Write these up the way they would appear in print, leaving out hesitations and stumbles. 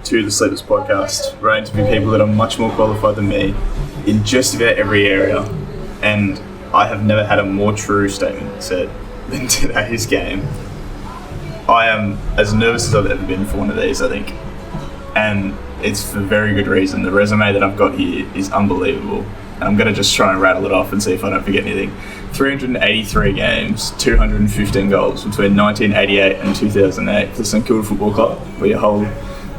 to the Sleepless Podcast, where I interview people that are much more qualified than me in just about every area. And I have never had a more true statement said than today's game. I am as nervous as I've ever been for one of these, I think. And it's for very good reason. The resume that I've got here is unbelievable. And I'm going to just try and rattle it off and see if I don't forget anything. 383 games, 215 goals between 1988 and 2008 for the St.Kilda Football Club, where you hold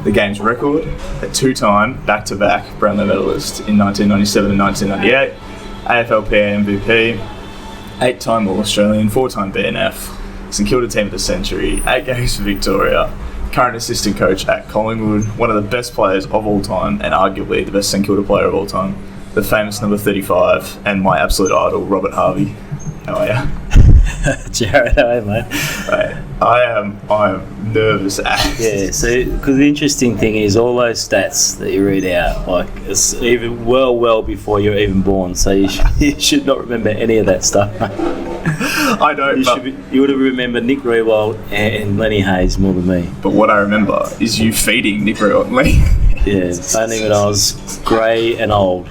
the game's record, a two-time back-to-back Brownlow Medalist in 1997 and 1998, AFLPA MVP, 8-time All-Australian, 4-time BNF, St.Kilda Team of the Century, 8 games for Victoria, current assistant coach at Collingwood, one of the best players of all time and arguably the best St.Kilda player of all time, the famous number 35, and my absolute idol, Robert Harvey. How are you? Jarryd, how are you, mate? Right. I am nervous as. Yeah, so, because the interesting thing is all those stats that you read out, like, it's even well before you're even born, so you should not remember any of that stuff, mate. I don't, you would have remembered Nick Rewald and Lenny Hayes more than me. But what I remember is you feeding Nick Rewald and Lenny. Yeah, only when I was grey and old.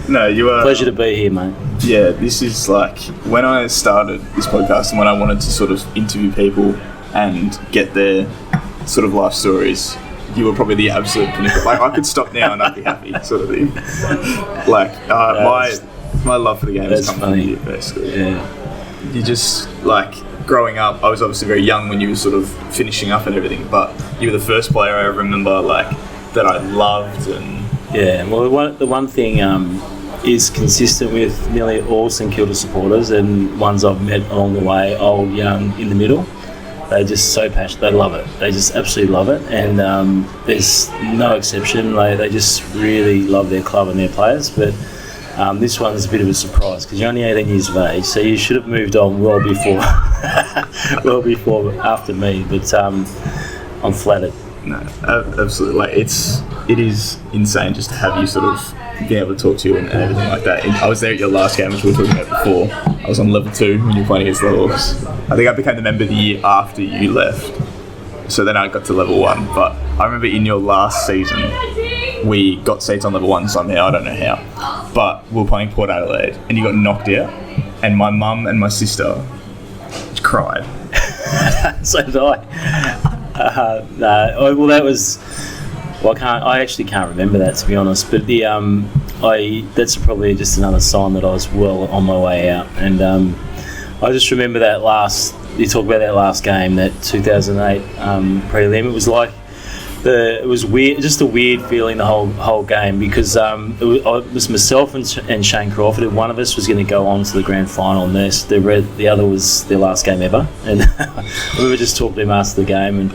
No, you are. Pleasure to be here, mate. Yeah, this is like when I started this podcast and when I wanted to sort of interview people and get their sort of life stories, you were probably the absolute pinnacle. Like, I could stop now and I'd be happy, sort of thing. Like, my love for the game has come from you, basically. Yeah. You just, like, growing up, I was obviously very young when you were sort of finishing up and everything, but you were the first player I ever remember, like, that I loved. And yeah, well, the one thing is consistent with nearly all St Kilda supporters and ones I've met along the way, old, young, in the middle. They're just so passionate. They love it. They just absolutely love it. And there's no exception. They just really love their club and their players. But this one's a bit of a surprise because you're only 18 years of age, so you should have moved on well before after me. But I'm flattered. No, absolutely. Like, it is insane just to have you sort of be able to talk to you and everything like that. I was there at your last game, which we were talking about before. I was on level 2 when you were playing against level Hawks. I think I became the member the year after you left. So then I got to level 1. But I remember in your last season, we got seats on level 1 somehow, I don't know how. But we were playing Port Adelaide and you got knocked out. And my mum and my sister cried. So did I. No, well, that was. Well, I actually can't remember that, to be honest. But that's probably just another sign that I was well on my way out. And I just remember that you talk about that last game, that 2008 prelim. It was like it was weird, just a weird feeling the whole game, because it was myself and Shane Crawford, and one of us was going to go on to the grand final, and the other was their last game ever. And we were just talking to him after the game, and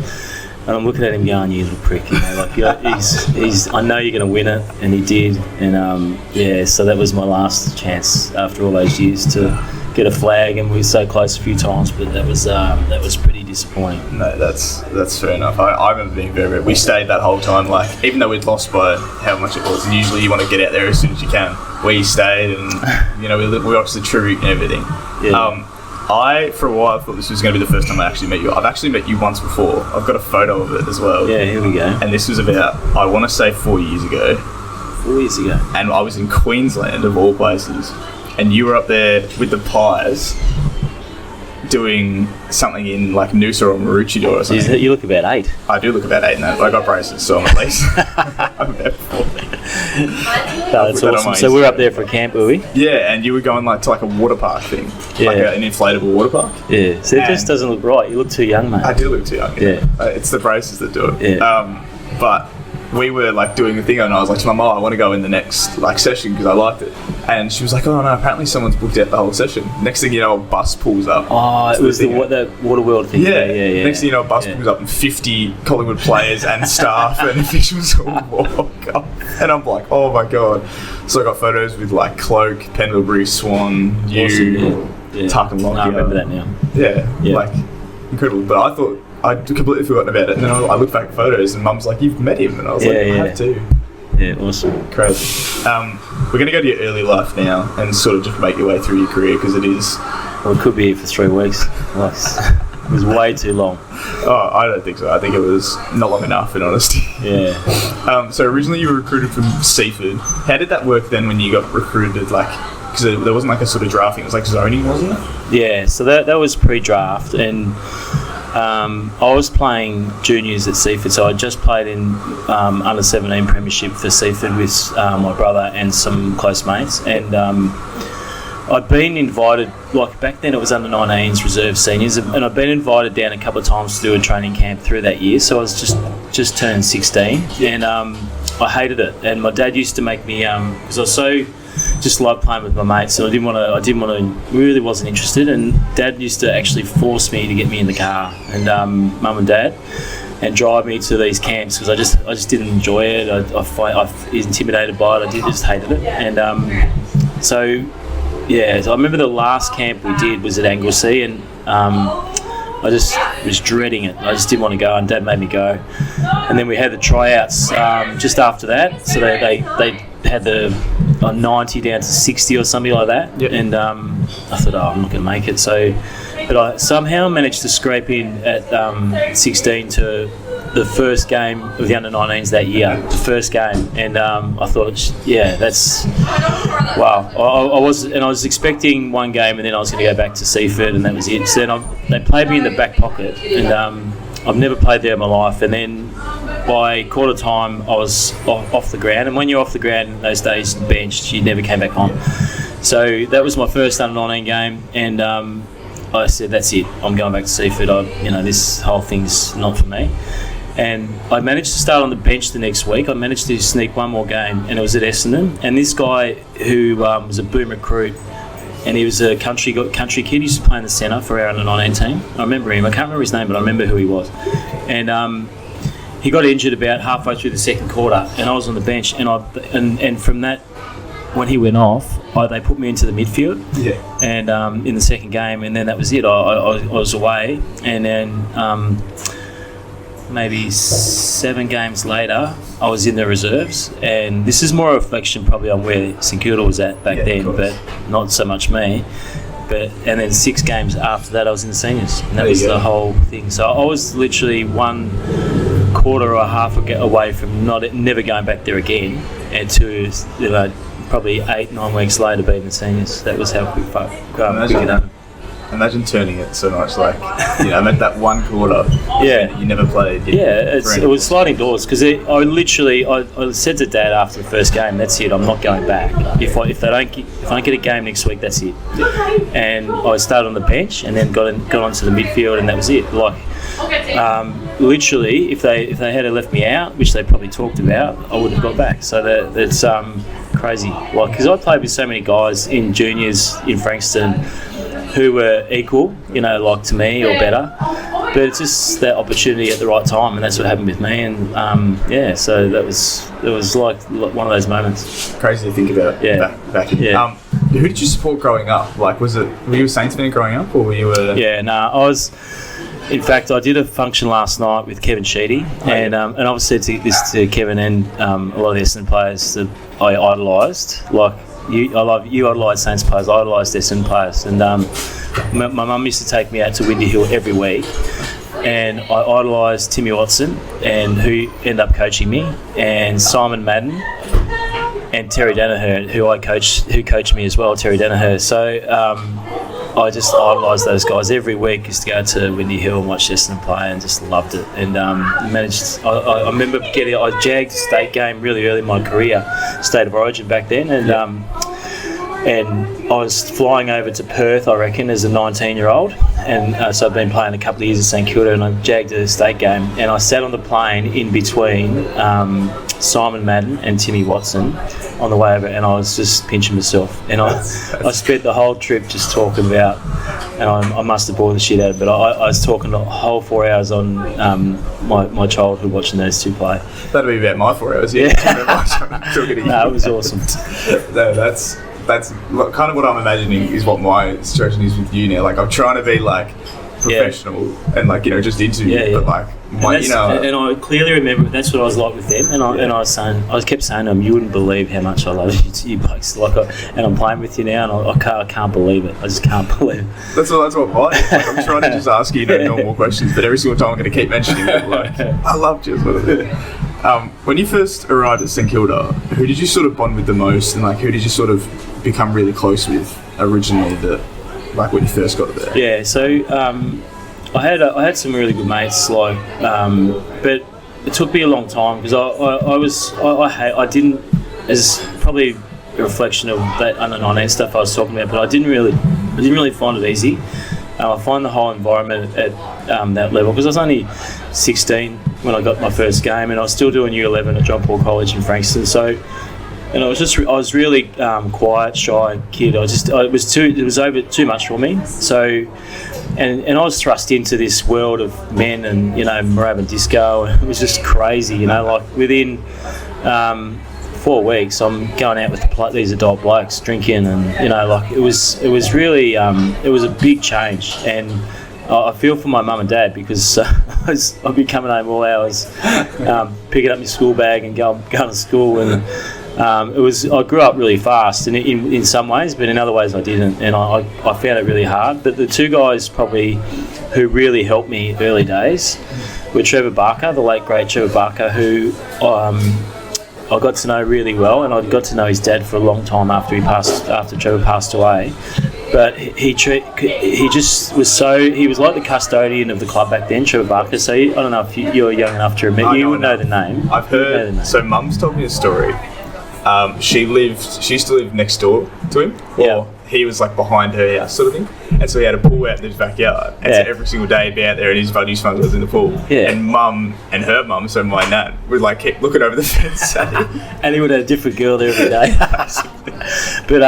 I'm looking at him going, "You little prick," he's. I know you're going to win it, and he did. And so that was my last chance after all those years to get a flag, and we were so close a few times, but that was pretty disappointing. No, that's fair enough. I remember being very, very. We stayed that whole time, like, even though we'd lost by how much it was, and usually you want to get out there as soon as you can. We stayed, and we watched the tribute and everything. Yeah. I, for a while, thought this was going to be the first time I actually met you. I've actually met you once before. I've got a photo of it as well. Yeah, here we go. And this was about, I want to say 4 years ago. 4 years ago. And I was in Queensland, of all places. And you were up there with the Pies doing something in, like, Noosa or Maroochydore or something. You look about 8. I do look about 8 now, but I got braces, so I'm at least. I'm about 40. That's awesome. So we're up there for a camp, were we? Yeah, and you were going to a water park thing. Yeah. Like an inflatable water park. Yeah, so it just doesn't look right. You look too young, mate. I do look too young. Yeah. It's the braces that do it. Yeah. But we were, like, doing a thing, and I was like to my mum, I want to go in the next, like, session because I liked it. And she was like, oh no, apparently someone's booked out the whole session. Next thing you know, a bus pulls up. Oh, it was the Waterworld thing. Yeah. Next thing you know, a bus pulls up and 50 Collingwood players and staff and officials all walk up. And I'm like, oh my God. So I got photos with, like, Cloak, Pendlebury, Swan, you, awesome, Tuck and Lockyer. I remember that now. Yeah, like, incredible. But I thought, I'd completely forgotten about it. And then I looked back at photos and Mum's like, you've met him. And I was I have too. Yeah, awesome. Crazy. We're going to go to your early life now and sort of just make your way through your career, because it is... Well, it could be for 3 weeks. Nice. was way too long. Oh, I don't think so. I think it was not long enough, in honesty. Yeah. So originally you were recruited from Seaford. How did that work then when you got recruited? Like, because there wasn't like a sort of drafting. It was like zoning, wasn't it? Yeah. So that was pre-draft, and I was playing juniors at Seaford. So I just played in under 17 premiership for Seaford with my brother and some close mates, and I'd been invited, like back then it was under 19s reserve seniors, and I'd been invited down a couple of times to do a training camp through that year. So I was just turned 16, and I hated it. And my dad used to make me, because I was so just loved playing with my mates, so I didn't want to, really wasn't interested. And Dad used to actually force me to get me in the car, and Mum and Dad, and drive me to these camps because I just didn't enjoy it. I was intimidated by it. I just hated it, and so I remember the last camp we did was at Anglesey, and I just was dreading it. I just didn't want to go, and Dad made me go. And then we had the tryouts just after that, so they had the 90 down to 60 or something like that. Yep. And I thought, I'm not going to make it. So, but I somehow managed to scrape in at 16 to the first game of the under-19s that year, the first game, and I thought, that's wow. I was expecting one game, and then I was going to go back to Seaford, and that was it. So then they played me in the back pocket, and I've never played there in my life. And then by quarter time, I was off the ground, and when you're off the ground in those days, benched, you never came back on. So that was my first under-19 game, and I said, that's it. I'm going back to Seaford. This whole thing's not for me. And I managed to start on the bench the next week. I managed to sneak one more game, and it was at Essendon. And this guy who was a boom recruit, and he was a country kid, he used to play in the centre for our under-19 team. I remember him. I can't remember his name, but I remember who he was. And he got injured about halfway through the second quarter, and I was on the bench. And from that, when he went off, they put me into the midfield. Yeah. And in the second game, and then that was it. I was away, and then maybe 7 games later, I was in the reserves, and this is more a reflection probably on where St Kilda was at back then, but not so much me. And then 6 games after that, I was in the seniors, and that was the whole thing. So I was literally 1 quarter or a half away from never going back there again, and to probably 8-9 weeks later being in the seniors. That was how quick it happened. Imagine turning it so much, like, that 1 quarter. You never played. It was sliding doors, because I said to Dad after the first game, that's it. I'm not going back. If I don't get a game next week, that's it. And I started on the bench, and then got onto the midfield, and that was it. Like, literally, if they had left me out, which they probably talked about, I wouldn't have got back. So that's crazy. Like, because I played with so many guys in juniors in Frankston who were equal, like to me or better, but it's just that opportunity at the right time, and that's what happened with me. And so it was like one of those moments. Crazy to think about. Back in. Who did you support growing up? Like, were you a Saints fan growing up, or were you a? I was. In fact, I did a function last night with Kevin Sheedy, and I've said this to Kevin and a lot of the Essendon players that I idolised. Like, you idolise Saints players, I idolised Essendon players, and my mum used to take me out to Windy Hill every week, and I idolised Timmy Watson, and who ended up coaching me, and Simon Madden, and Terry Danaher, who coached me as well, Terry Danaher. So I just idolised those guys. Every week used to go to Windy Hill and watch Essendon play, and just loved it. And I remember I jagged a state game really early in my career, State of Origin back then, and I was flying over to Perth, I reckon, as a 19-year-old, and so I've been playing a couple of years at St Kilda, and I jagged a state game, and I sat on the plane in between Simon Madden and Timmy Watson on the way over, and I was just pinching myself, and I spent the whole trip just talking about, and I must have bored the shit out of it, but I was talking the whole 4 hours on my childhood watching those two play. That'll be about my 4 hours. No, it was awesome. No, that's kind of what I'm imagining is what my situation is with you now. Like, I'm trying to be like professional and like, just into it, but like And I clearly remember that's what I was like with them. And I kept saying to them, "You wouldn't believe how much I love you blokes." And I'm playing with you now, and I can't believe it. I just can't believe it. That's what I'm trying to just ask you normal questions, but every single time I'm going to keep mentioning it. Like, I loved you. When you first arrived at St. Kilda, who did you sort of bond with the most, and like who did you sort of become really close with originally? When you first got there. Yeah, so I had some really good mates, but it took me a long time because I didn't, as probably a reflection of that under 19 stuff I was talking about, but I didn't really find it easy. I find the whole environment at that level, because I was only 16 when I got my first game, and I was still doing Year 11 at John Paul College in Frankston. So, and I was really quiet, shy kid. It was over too much for me. So, and I was thrust into this world of men and Moorabbin disco. It was just crazy, like within 4 weeks, I'm going out with these adult blokes drinking, and it was really it was a big change, and I feel for my mum and dad, because I'd be coming home all hours, picking up my school bag and going to school, and I grew up really fast, and in some ways, but in other ways I didn't, and I found it really hard. But the two guys probably who really helped me early days were Trevor Barker, the late great Trevor Barker, who I got to know really well, and I got to know his dad for a long time after Trevor passed away. But he just was he was like the custodian of the club back then, Trevor Barker. So I don't know if you're young enough to remember. You would know the name. I've heard. So Mum's told me a story. She used to live next door to him. Well, he was like behind her house, sort of thing. And so he had a pool out in his backyard. And so every single day he'd be out there, and his buddy smugglers in the pool. Yeah. And Mum and her mum, so my nan, would like keep looking over the fence at him. And he would have a different girl there every day. But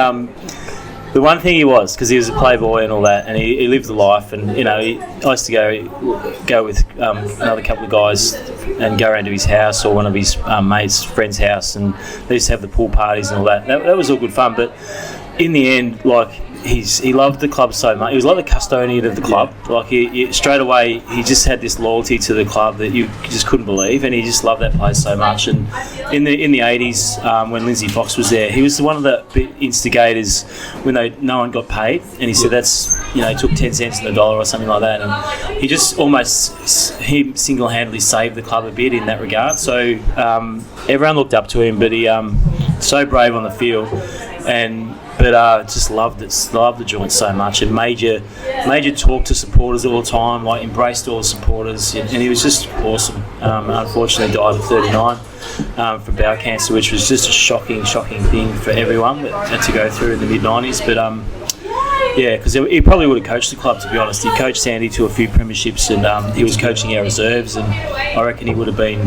the one thing he was, because he was a playboy and all that, and he lived the life, and I used to go with another couple of guys and go around to his house or one of his friend's house, and they used to have the pool parties and all that. That was all good fun, but in the end, he loved the club so much. He was like the custodian of the club. Like he straight away, he just had this loyalty to the club that you just couldn't believe, and he just loved that place so much. And in the 80s, when Lindsay Fox was there, he was one of the instigators when no one got paid, and he said he took 10 cents in the dollar or something like that, and he just he single-handedly saved the club a bit in that regard. So everyone looked up to him, but he so brave on the field, but just loved the joint so much, and made you talk to supporters all the time, like embraced all the supporters, and he was just awesome. Unfortunately died at 39 from bowel cancer, which was just a shocking thing for everyone that had to go through in the mid-90s. But because he probably would have coached the club, to be honest. He coached Sandy to a few premierships, and he was coaching our reserves, and I reckon he would have been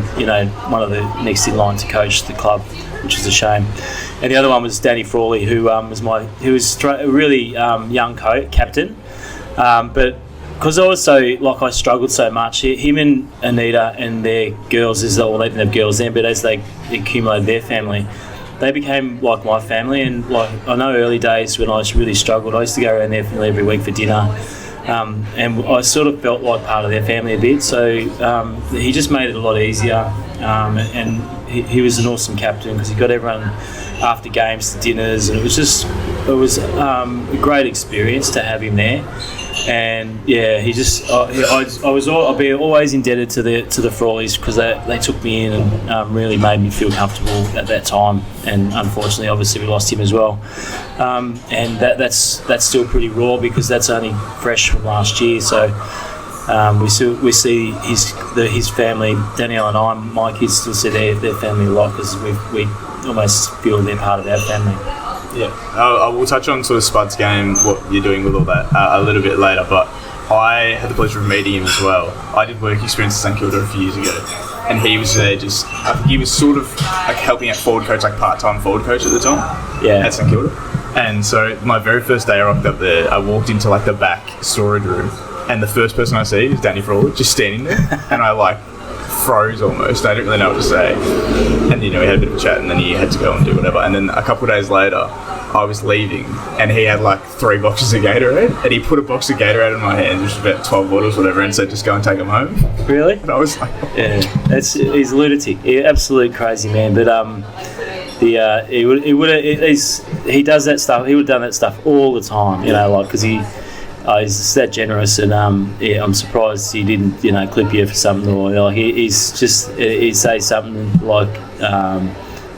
one of the next in line to coach the club, which is a shame. And the other one was Danny Frawley, who was a really young captain, but because I struggled so much, him and Anita and their girls, they didn't have girls then, but as they accumulated their family, they became like my family. And I know early days when I really struggled, I used to go around their family every week for dinner, and I sort of felt like part of their family a bit. So he just made it a lot easier, and he was an awesome captain because he got everyone after games to dinners, and it was a great experience to have him there. And I'll be always indebted to the Frawleys, because they took me in and really made me feel comfortable at that time. And unfortunately, obviously, we lost him as well. And that's still pretty raw, because that's only fresh from last year. So we see his family, Danielle and I, my kids still see their family a lot, because we almost feel they're part of our family. Yeah, I will touch on sort of Spud's game, what you're doing with all that a little bit later, but I had the pleasure of meeting him as well. I did work experience at St. Kilda a few years ago, and he was there I think he was sort of like helping out forward coach, like part-time forward coach at the time at St. Kilda. And so my very first day I rocked up there, I walked into like the back storage room, and the first person I see is Danny Frawley just standing there, and I froze almost. I didn't really know what to say. And, we had a bit of a chat, and then he had to go and do whatever. And then a couple of days later, I was leaving, and he had 3 boxes of Gatorade, and he put a box of Gatorade in my hand, which was about 12 bottles, whatever, and said, just go and take them home. Really? And I was like... Yeah, he's a lunatic. He's an absolute crazy man, but... he does that stuff. He would have done that stuff all the time, because he's just that generous, and I'm surprised he didn't, clip you for something, or he'd say something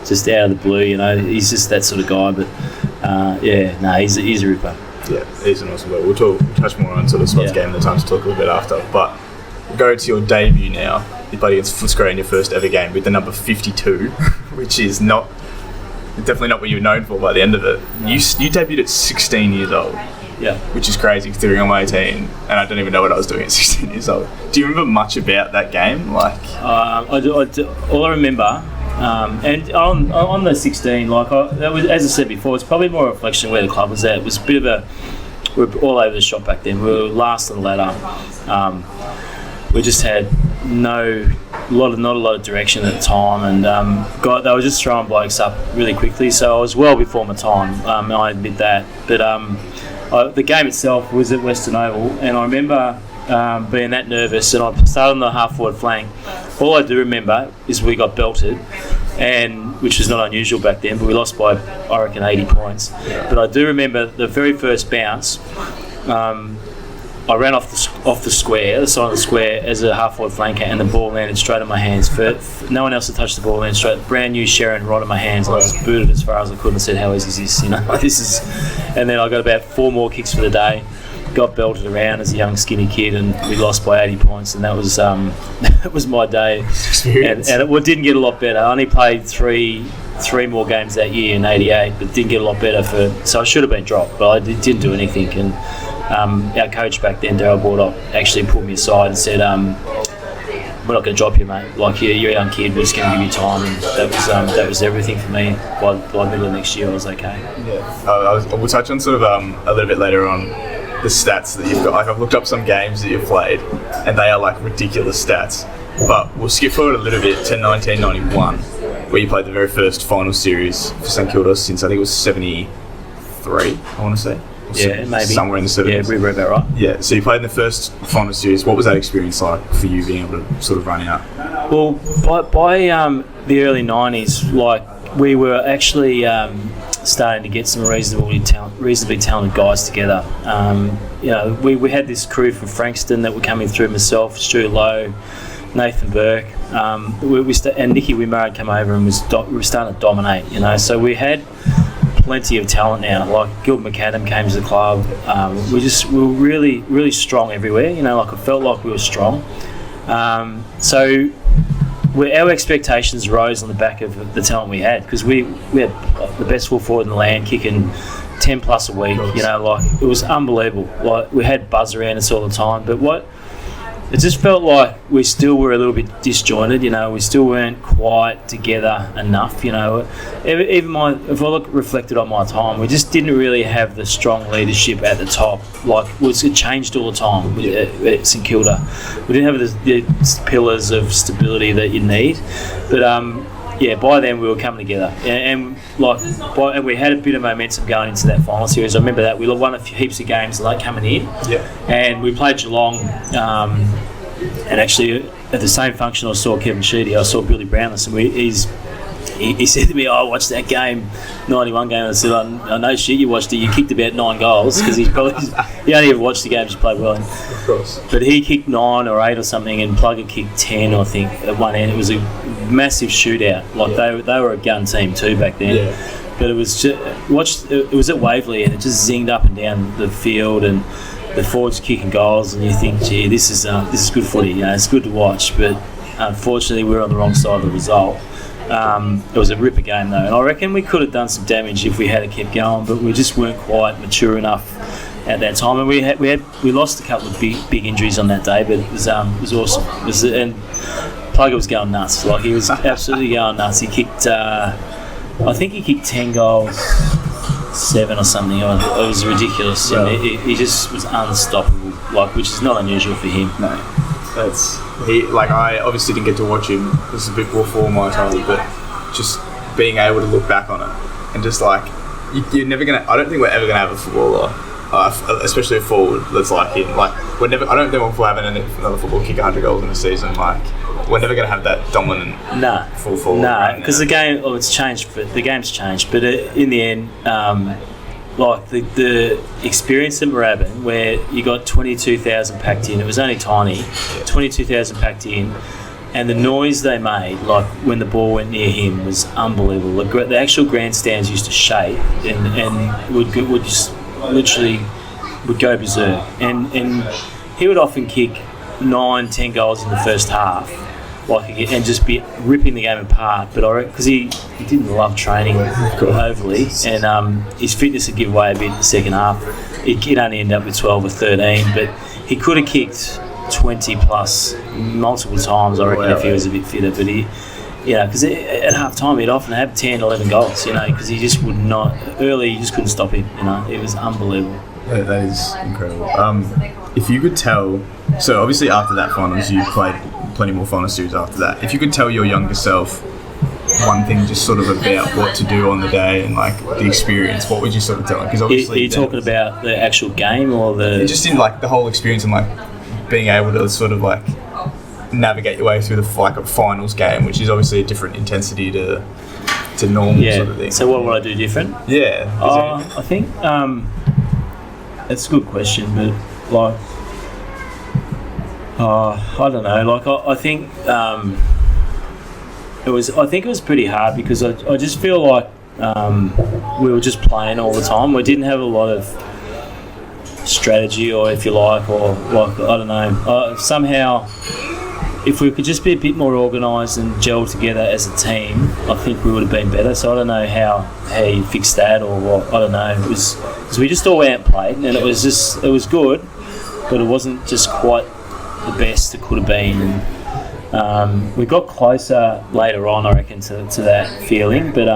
just out of the blue, He's just that sort of guy, but he's a ripper. Yeah, he's an awesome guy. We'll touch more on sort of Scott's game in the time to talk a little bit after, but we'll go to your debut now. You played against Footscray in your first ever game with the number 52, which is definitely not what you were known for by the end of it. You debuted at 16 years old. Yeah. Which is crazy considering I'm 18 and I don't even know what I was doing at 16 years old. Do you remember much about that game? I do, all I remember, and on the 16, that was, as I said before, it's probably more a reflection of where the club was at. It was a bit of we were all over the shop back then. We were last on the ladder. We just had not a lot of direction at the time, and they were just throwing blokes up really quickly. So I was well before my time. I admit that, but the game itself was at Western Oval, and I remember being that nervous. And I started on the half forward flank. All I do remember is we got belted, which was not unusual back then, but we lost by I reckon 80 points. But I do remember the very first bounce. I ran off the square, the side of the square, as a half-forward flanker, and the ball landed straight in my hands. No one else had touched the ball, landed straight, brand new Sharon right in my hands. I just booted as far as I could and said, "How easy is this?" And then I got about 4 more kicks for the day. Got belted around as a young skinny kid, and we lost by 80 points, and that was that was my day. And it didn't get a lot better. I only played three more games that year in '88, but didn't get a lot better so I should have been dropped, but I didn't do anything. And our coach back then, Darryl Bordock, actually pulled me aside and said, "We're not going to drop you, mate. You're a young kid. We're just going to give you time." And that was everything for me. By middle of next year, I was okay. Yeah, we'll touch on sort of a little bit later on the stats that you've got. I've looked up some games that you've played, and they are ridiculous stats. But we'll skip forward a little bit to 1991, where you played the very first final series for St Kilda since I think it was 73. I want to say. Yeah, maybe. Somewhere in the 70s. Yeah, we were about right. Yeah, so you played in the first final series. What was that experience like for you being able to sort of run out? Well, by the early 90s, we were actually starting to get some reasonably talented guys together. We had this crew from Frankston that were coming through, myself, Stu Lowe, Nathan Burke, and Nicky Wimmard come over, and we were starting to dominate, so we had plenty of talent now. Gil McAdam came to the club. We were really, really strong everywhere. I felt like we were strong. So our expectations rose on the back of the talent we had, because we had the best full forward in the land, kicking 10 plus a week. It was unbelievable. We had buzz around us all the time. But it just felt like we still were a little bit disjointed, we still weren't quite together enough, Even if I reflected on my time, we just didn't really have the strong leadership at the top. It changed all the time at St Kilda. We didn't have the pillars of stability that you need, but by then we were coming together, and we had a bit of momentum going into that final series. I remember that we won heaps of games late coming in, and we played Geelong. And actually, at the same function, I saw Kevin Sheedy. I saw Billy Brownless, and he said to me, "I watched that game, 91 game." And I said, "I know shit, you watched it. You kicked about 9 goals," because he only ever watched the games you played well in. Of course. But he kicked 9 or 8 or something, and Plugger kicked 10, I think, at one end. It was a massive shootout. They were a gun team too back then. Yeah. But it was it was at Waverley, and it just zinged up and down the field, and the forwards kicking goals, and you think, gee, this is good footy. It's good to watch, but unfortunately we were on the wrong side of the result. It was a ripper game though, and I reckon we could have done some damage if we had kept going, but we just weren't quite mature enough at that time. And we lost a couple of big injuries on that day, but it was awesome. And Plugger was going nuts. He was absolutely going nuts. He kicked, I think he kicked 10 goals. 7 or something. It was ridiculous. Right. He just was unstoppable, which is not unusual for him. No, I obviously didn't get to watch him. This is a bit before my time, but just being able to look back on it and just like you're never gonna. I don't think we're ever gonna have a footballer, especially a forward that's like him. Like we're never. I don't think we'll have another football kick 100 goals in a season. Like we're never gonna have that dominant full forward. No, because the game. Oh, it's changed. But the game's changed. But in the end, like the experience at Moorabbin, where you got 22,000 packed in. It was only tiny, 22,000 packed in. And the noise they made, like when the ball went near him, was unbelievable. The actual grandstands used to shake and would just literally would go berserk. And he would often kick 9-10 goals in the first half, and just be ripping the game apart. But because he didn't love training overly, and his fitness would give way a bit in the second half. He'd only end up with 12 or 13, but he could have kicked 20 plus multiple times, I reckon, if he was a bit fitter. But because at half time he'd often have 10, 11 goals, because he just would not, early you just couldn't stop him, it was unbelievable. Yeah, that is incredible. If you could tell, so obviously after that finals you played plenty more final series after that. If you could tell your younger self one thing just sort of about what to do on the day and like the experience, what would you sort of tell him? Because obviously are you talking about the actual game or just in like the whole experience and like being able to sort of like navigate your way through the a finals game, which is obviously a different intensity to normal sort of thing. So what would I do different? Yeah. I think it's a good question, but like I don't know. Like I think it was pretty hard because I just feel like we were just playing all the time. We didn't have a lot of strategy, or if you like, or like I don't know. Somehow, if we could just be a bit more organised and gel together as a team, I think we would have been better. So I don't know how you fix that or what. I don't know. It was because we just all went out and played, and it was good, but it wasn't just quite the best it could have been. And we got closer later on, I reckon, to that feeling. But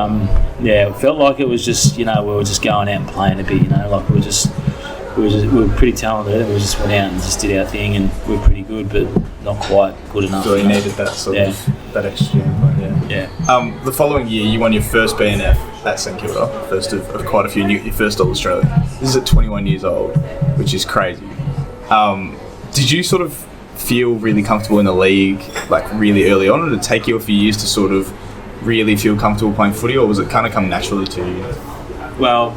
it felt like it was just we were just going out and playing a bit. Like we were pretty talented. We just went out and just did our thing, and we were pretty good, but not quite good enough. So you needed that sort of that extra game. Yeah. The following year, you won your first BNF at St Kilda, first of quite a few. Your first All Australian. This is at 21 years old, which is crazy. Did you sort of feel really comfortable in the league, like really early on, or did it take you a few years to sort of really feel comfortable playing footy, or was it kind of come naturally to you? Well,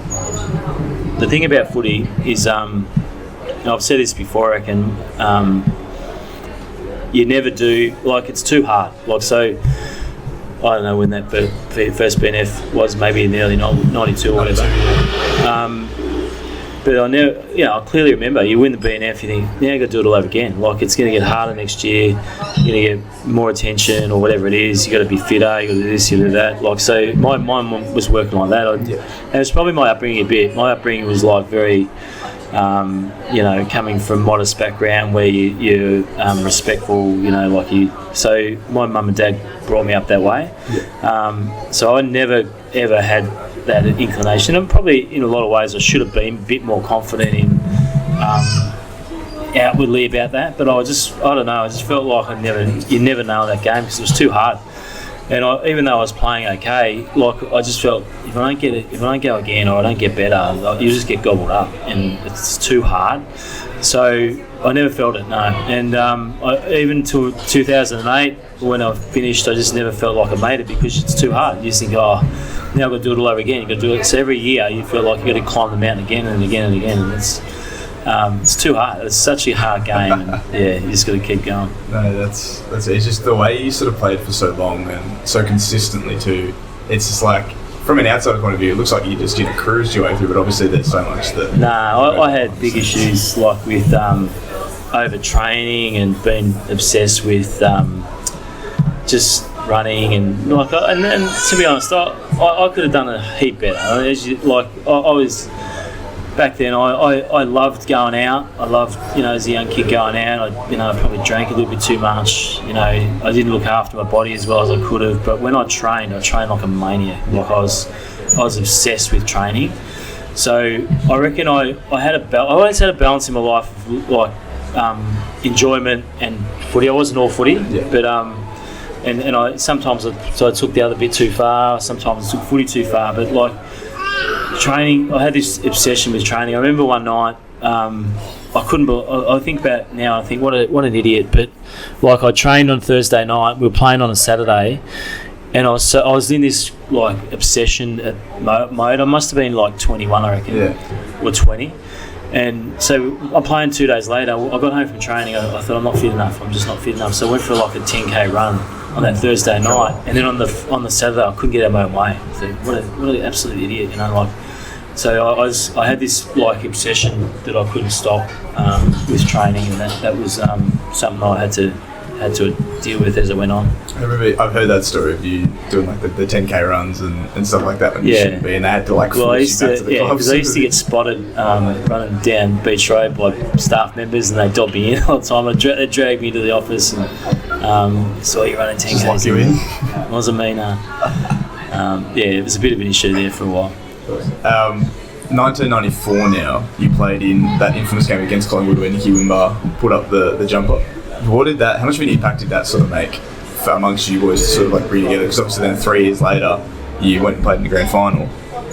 the thing about footy is, I've said this before, I reckon, you never do, like it's too hard. Like so, I don't know when that first BNF was, maybe in the early 92 or whatever. But I clearly remember you win the BNF, you think, now you got to do it all over again. Like it's going to get harder next year. You're going to get more attention or whatever it is. You got to be fitter. You got to do this, you got to do that. Like so, my mum was working like that. And it's probably my upbringing a bit. My upbringing was like very, coming from modest background where you're respectful. Like you. So my mum and dad brought me up that way. So I never ever had that inclination, and probably in a lot of ways I should have been a bit more confident in outwardly about that, but I don't know, I just felt like you never nailed that game because it was too hard. And even though I was playing okay, like I just felt if I don't go again or I don't get better, you just get gobbled up, and it's too hard. So I never felt it, no. And even till 2008 when I finished, I just never felt like I made it because it's too hard. You just think, now I've got to do it all over again. You've got to do it. So every year you feel like you've got to climb the mountain again and again and again. And it's too hard. It's such a hard game. And you just got to keep going. No, that's it. It's just the way you sort of played for so long and so consistently too. It's just like, from an outsider point of view, it looks like you just cruised your way through, but obviously there's so much that... I had big issues like with overtraining and being obsessed with just running and like, and to be honest, I could have done a heap better. I was back then. I loved going out. I loved as a young kid going out. I probably drank a little bit too much. I didn't look after my body as well as I could have. But when I trained like a maniac. Like I was obsessed with training. So I reckon I always had a balance in my life of like enjoyment and footy. I wasn't all footy, but and I sometimes I took the other bit too far. Sometimes I took footy too far. But like training, I had this obsession with training. I remember one night. I couldn't. I think about now. I think what an idiot. But like I trained on Thursday night. We were playing on a Saturday, and I was in this like obsession mode. I must have been like 21, I reckon, or 20. And so I'm playing 2 days later. I got home from training. I thought I'm not fit enough. I'm just not fit enough. So I went for like a 10k run on that Thursday night, and then on the Saturday I couldn't get out of my own way. I thought, what an absolute idiot, you know, like. So I had this like obsession that I couldn't stop with training, and that was something I had to deal with as it went on. I remember I've heard that story of you doing like the 10k runs and stuff like that when you shouldn't be, and they had to like force you back to the club. Because I used to get spotted running down Beach Road by staff members, and they dobbed me in all the time. They dragged me to the office and saw you running 10k. Just lock you in. It wasn't me, no. It was a bit of an issue there for a while. 1994 now, you played in that infamous game against Collingwood when Nicky Wimbar put up the jumper. How much of an impact did that sort of make for amongst you boys to sort of like bring together? Because obviously then 3 years later, you went and played in the grand final.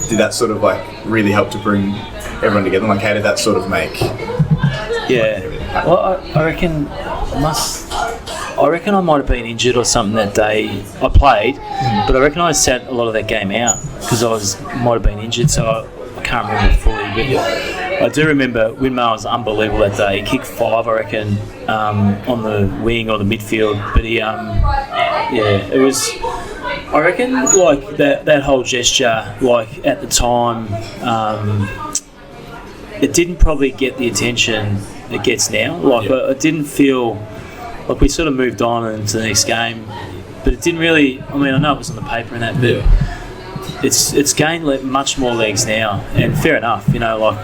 Did that sort of like really help to bring everyone together? Like how did that sort of make... Well, I reckon I might have been injured or something that day. I played, but I reckon I sat a lot of that game out because might have been injured, so I can't remember it fully. But I do remember Winmar was unbelievable that day. He kicked 5, I reckon, on the wing or the midfield. But he, it was. I reckon like that whole gesture, like at the time, it didn't probably get the attention it gets now. Like I didn't feel. Like we sort of moved on into the next game, but it didn't really. I mean, I know it was on the paper and that, but it's gained much more legs now, and fair enough, you know. Like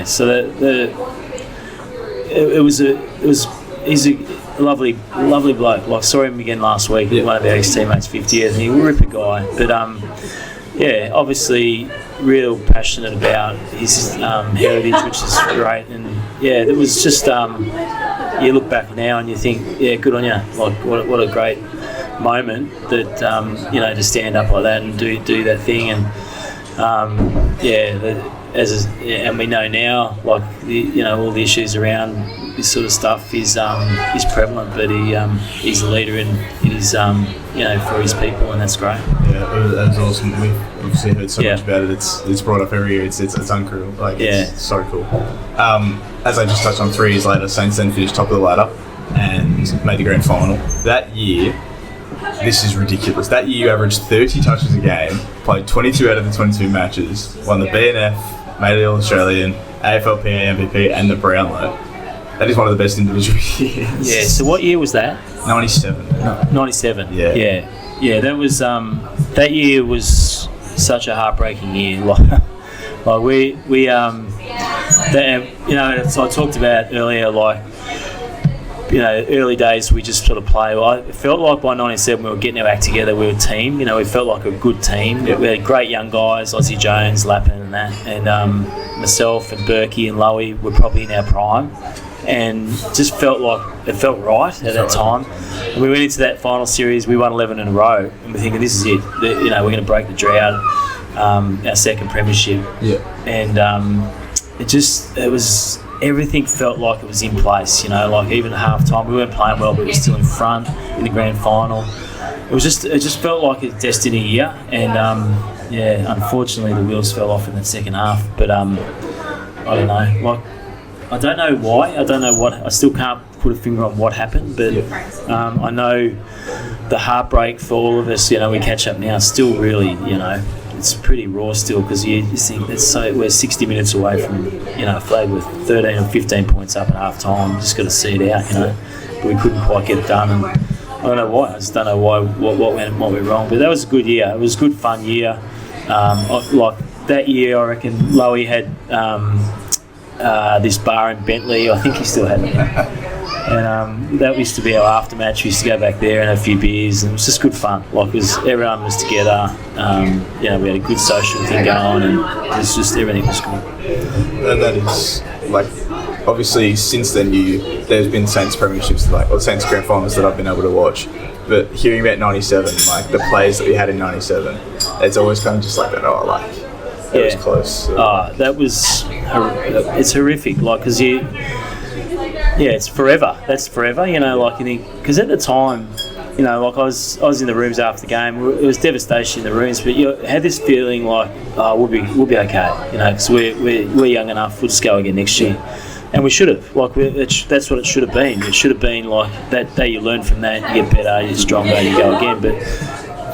so he's a lovely bloke. Like saw him again last week, one of our ex-teammates 50th, and he was a ripper guy. But obviously real passionate about his heritage, which is great, and it was just. You look back now and you think, good on you. Like, what a great moment that to stand up like that and do that thing, and and we know now, like all the issues around this sort of stuff is prevalent, but he's a leader in his for his people, and that's great. Yeah, it was awesome. We've obviously heard so much about it. It's brought up every year. It's unreal. Like it's so cool. As I just touched on, 3 years later, Saints then finished top of the ladder and made the grand final. That year, this is ridiculous. That year you averaged 30 touches a game, played 22 out of the 22 matches, won the BNF, made the All-Australian, AFLPA MVP and the Brownlow. That is one of the best individual years. Yeah, so what year was that? 97. 97. Yeah, that was that year was such a heartbreaking year. Like so I talked about earlier, early days we just sort of play. Well, I felt like by 97 we were getting our act together. We were a team. We felt like a good team. We had great young guys, Ozzie Jones, Lappin and that, and myself and Berkey and Lowy were probably in our prime, and just felt like it felt right at that time. And we went into that final series. We won 11 in a row, and we're thinking this is it. We're going to break the drought. Our second premiership, and it was everything felt like it was in place. Like even at half time we weren't playing well, but we were still in front in the grand final. It just felt like a destiny year, and unfortunately the wheels fell off in the second half. But I don't know, I don't know why. I don't know what. I still can't put a finger on what happened, but I know the heartbreak for all of us. We catch up now. Still, really, it's pretty raw still, because you think we're 60 minutes away from a flag with 13 or 15 points up at half time. Just got to see it out, but we couldn't quite get it done, and I don't know why. I just don't know why what went wrong. But that was a good year. It was a good fun year. Like that year, I reckon Lowy had this bar in Bentley. I think he still had it. And that used to be our aftermatch. We used to go back there and have a few beers, and it was just good fun. Everyone was together. We had a good social thing going on, and it was just everything was good. That is obviously since then there's been Saints premierships or Saints grand finals that I've been able to watch. But hearing about 97, like the players that we had in 97, it's always kind of just like that. Oh, like it was close. So. That was it's horrific. Like because it's forever. That's forever. You know, like because at the time. You know, like I was in the rooms after the game. It was devastation in the rooms, but you had this feeling like, we'll be okay. You know, because we're young enough. We'll just go again next year, and we should have. Like that's what it should have been. It should have been like that. You learn from that. You get better. You're stronger. You go again. But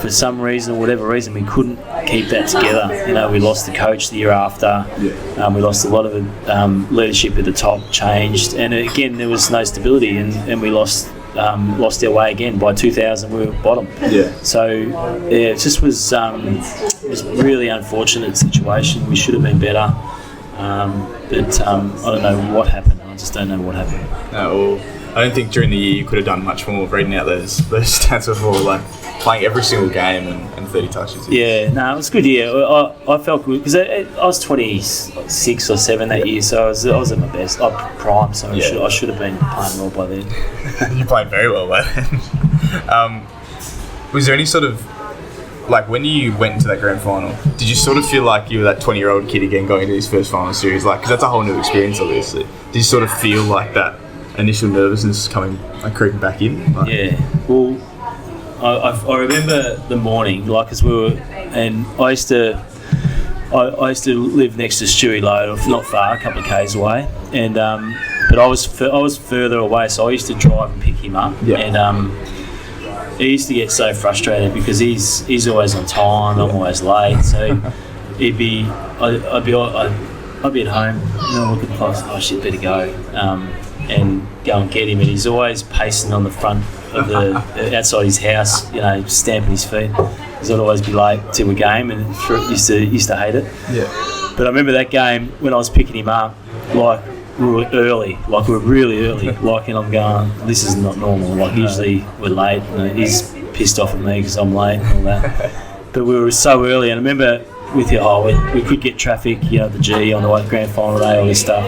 for some reason or whatever reason, we couldn't keep that together. You know, we lost the coach the year after. Yeah. We lost a lot of leadership at the top. Changed, and again there was no stability, and we lost our way again. By 2000 we were bottom. Yeah. So it just was really unfortunate situation. We should have been better, but I don't know what happened. I just don't know what happened. No, well, I don't think during the year you could have done much more reading out those stats before, like playing every single game and 30 touches. Yeah, no, it was a good year. I felt good because I was 26 or 7 that year, so I was at my best, prime. So I should have been playing well by then. You played very well by then. Was there any sort of like when you went into that grand final? Did you sort of feel like you were that 20-year-old kid again going into this first final series? Like, because that's a whole new experience, obviously. Did you sort of feel like that initial nervousness coming, like creeping back in? Like, yeah. Well. I remember the morning, like as we were, and I used to live next to Stewie Lowe, not far, a couple of k's away, and but I was further away, so I used to drive and pick him up, and he used to get so frustrated because he's always on time, I'm always late, so I'd be at home, look at the clock, oh shit, better go, and go and get him, and he's always pacing on the front of the outside his house, you know, stamping his feet. Because I'd always be late to a game, and used to hate it. Yeah. But I remember that game when I was picking him up, like we were really early, like, and I'm going, this is not normal. Like usually we're late, and he's pissed off at me because I'm late and all that. But we were so early, and I remember with we could get traffic, you know, the G on the way grand final day, all this stuff.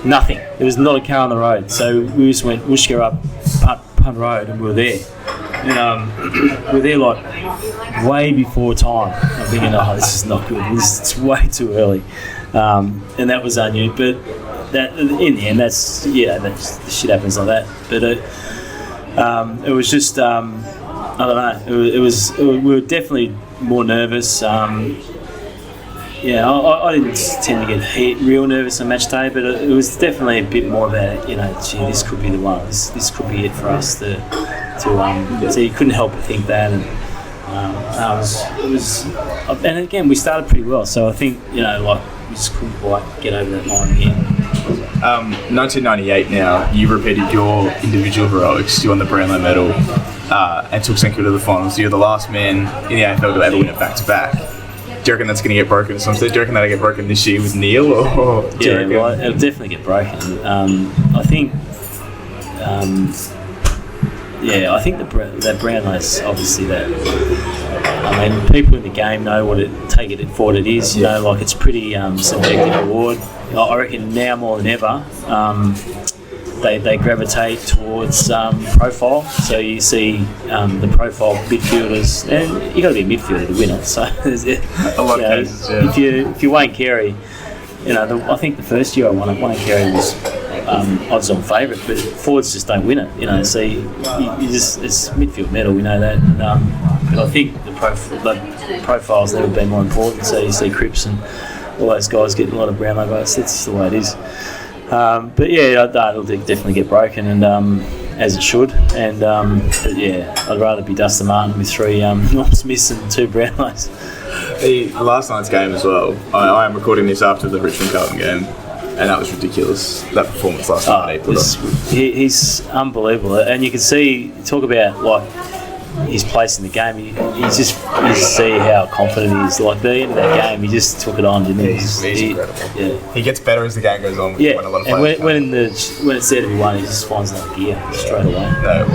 Nothing. There was not a car on the road, so we just went whooshka up Punt Road, and we were there. And we were there like way before time. I'm thinking, this is not good. It's way too early, and that was unusual. But that in the end, that's shit happens like that. But it was just I don't know. We were definitely more nervous. I didn't tend to get real nervous on match day, but it was definitely a bit more about, you know, gee, this could be the one. This could be it for us to so you couldn't help but think that, and it was, and again we started pretty well. So I think, you know, like we just couldn't quite get over that line again. 1998 now, you repeated your individual heroics. You won the Brownlow medal and took St.Kilda to the finals. You're the last man in the AFL to ever win it back to back. Do you reckon that's going to get broken at some stage? Do you reckon that'll get broken this year with Neil? Or well, it'll definitely get broken. I think that Brownlow's obviously that. I mean, people in the game know take it for what it is. You know, like it's pretty subjective award. I reckon now more than ever, they gravitate towards profile. So you see the profile midfielders, and you got to be a midfielder to win it. So a lot of cases. Yeah. If you Wayne Carey, you know, I think the first year I won it, Wayne Carey was odds-on favourite, but forwards just don't win it. You know, so you just it's midfield medal. We know that. But I think the profile's never been more important. So you see Cripps and all those guys getting a lot of Brownlow votes. That's just the way it is. But yeah, it'll definitely get broken, and as it should. And but yeah, I'd rather be Dustin Martin with 3 Norm Smiths and 2 Brownlows. Last night's game as well. I am recording this after the Richmond Carlton game, and that was ridiculous. That performance last night. He's unbelievable, and you can see. Talk about like his place in the game. You see how confident he is. Like the end of that game, he just took it on, didn't he? He's incredible. Yeah. He gets better as the game goes on. Yeah, when it's there to be won, he just finds another gear straight away. No,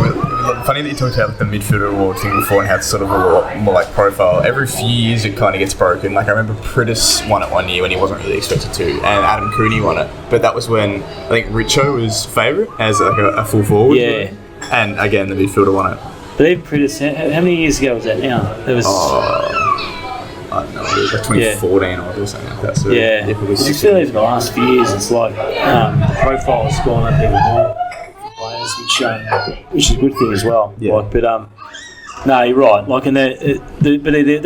funny that you talked about like, the midfielder award thing before and how it's sort of a lot more like profile. Every few years it kind of gets broken. Like I remember Pritis won it one year when he wasn't really expected to, and Adam Cooney won it. But that was when I think Richo was favourite as like a full forward. Yeah. And again, the midfielder won it. I believe Pritis. How many years ago was that now? There was. I don't know, like 2014 or something like that. So yeah. Probably I feel over the last few years, it's like the profile has gone up even more for players, which is a good thing as well. Yeah. Like, but no, you're right. Like, and they're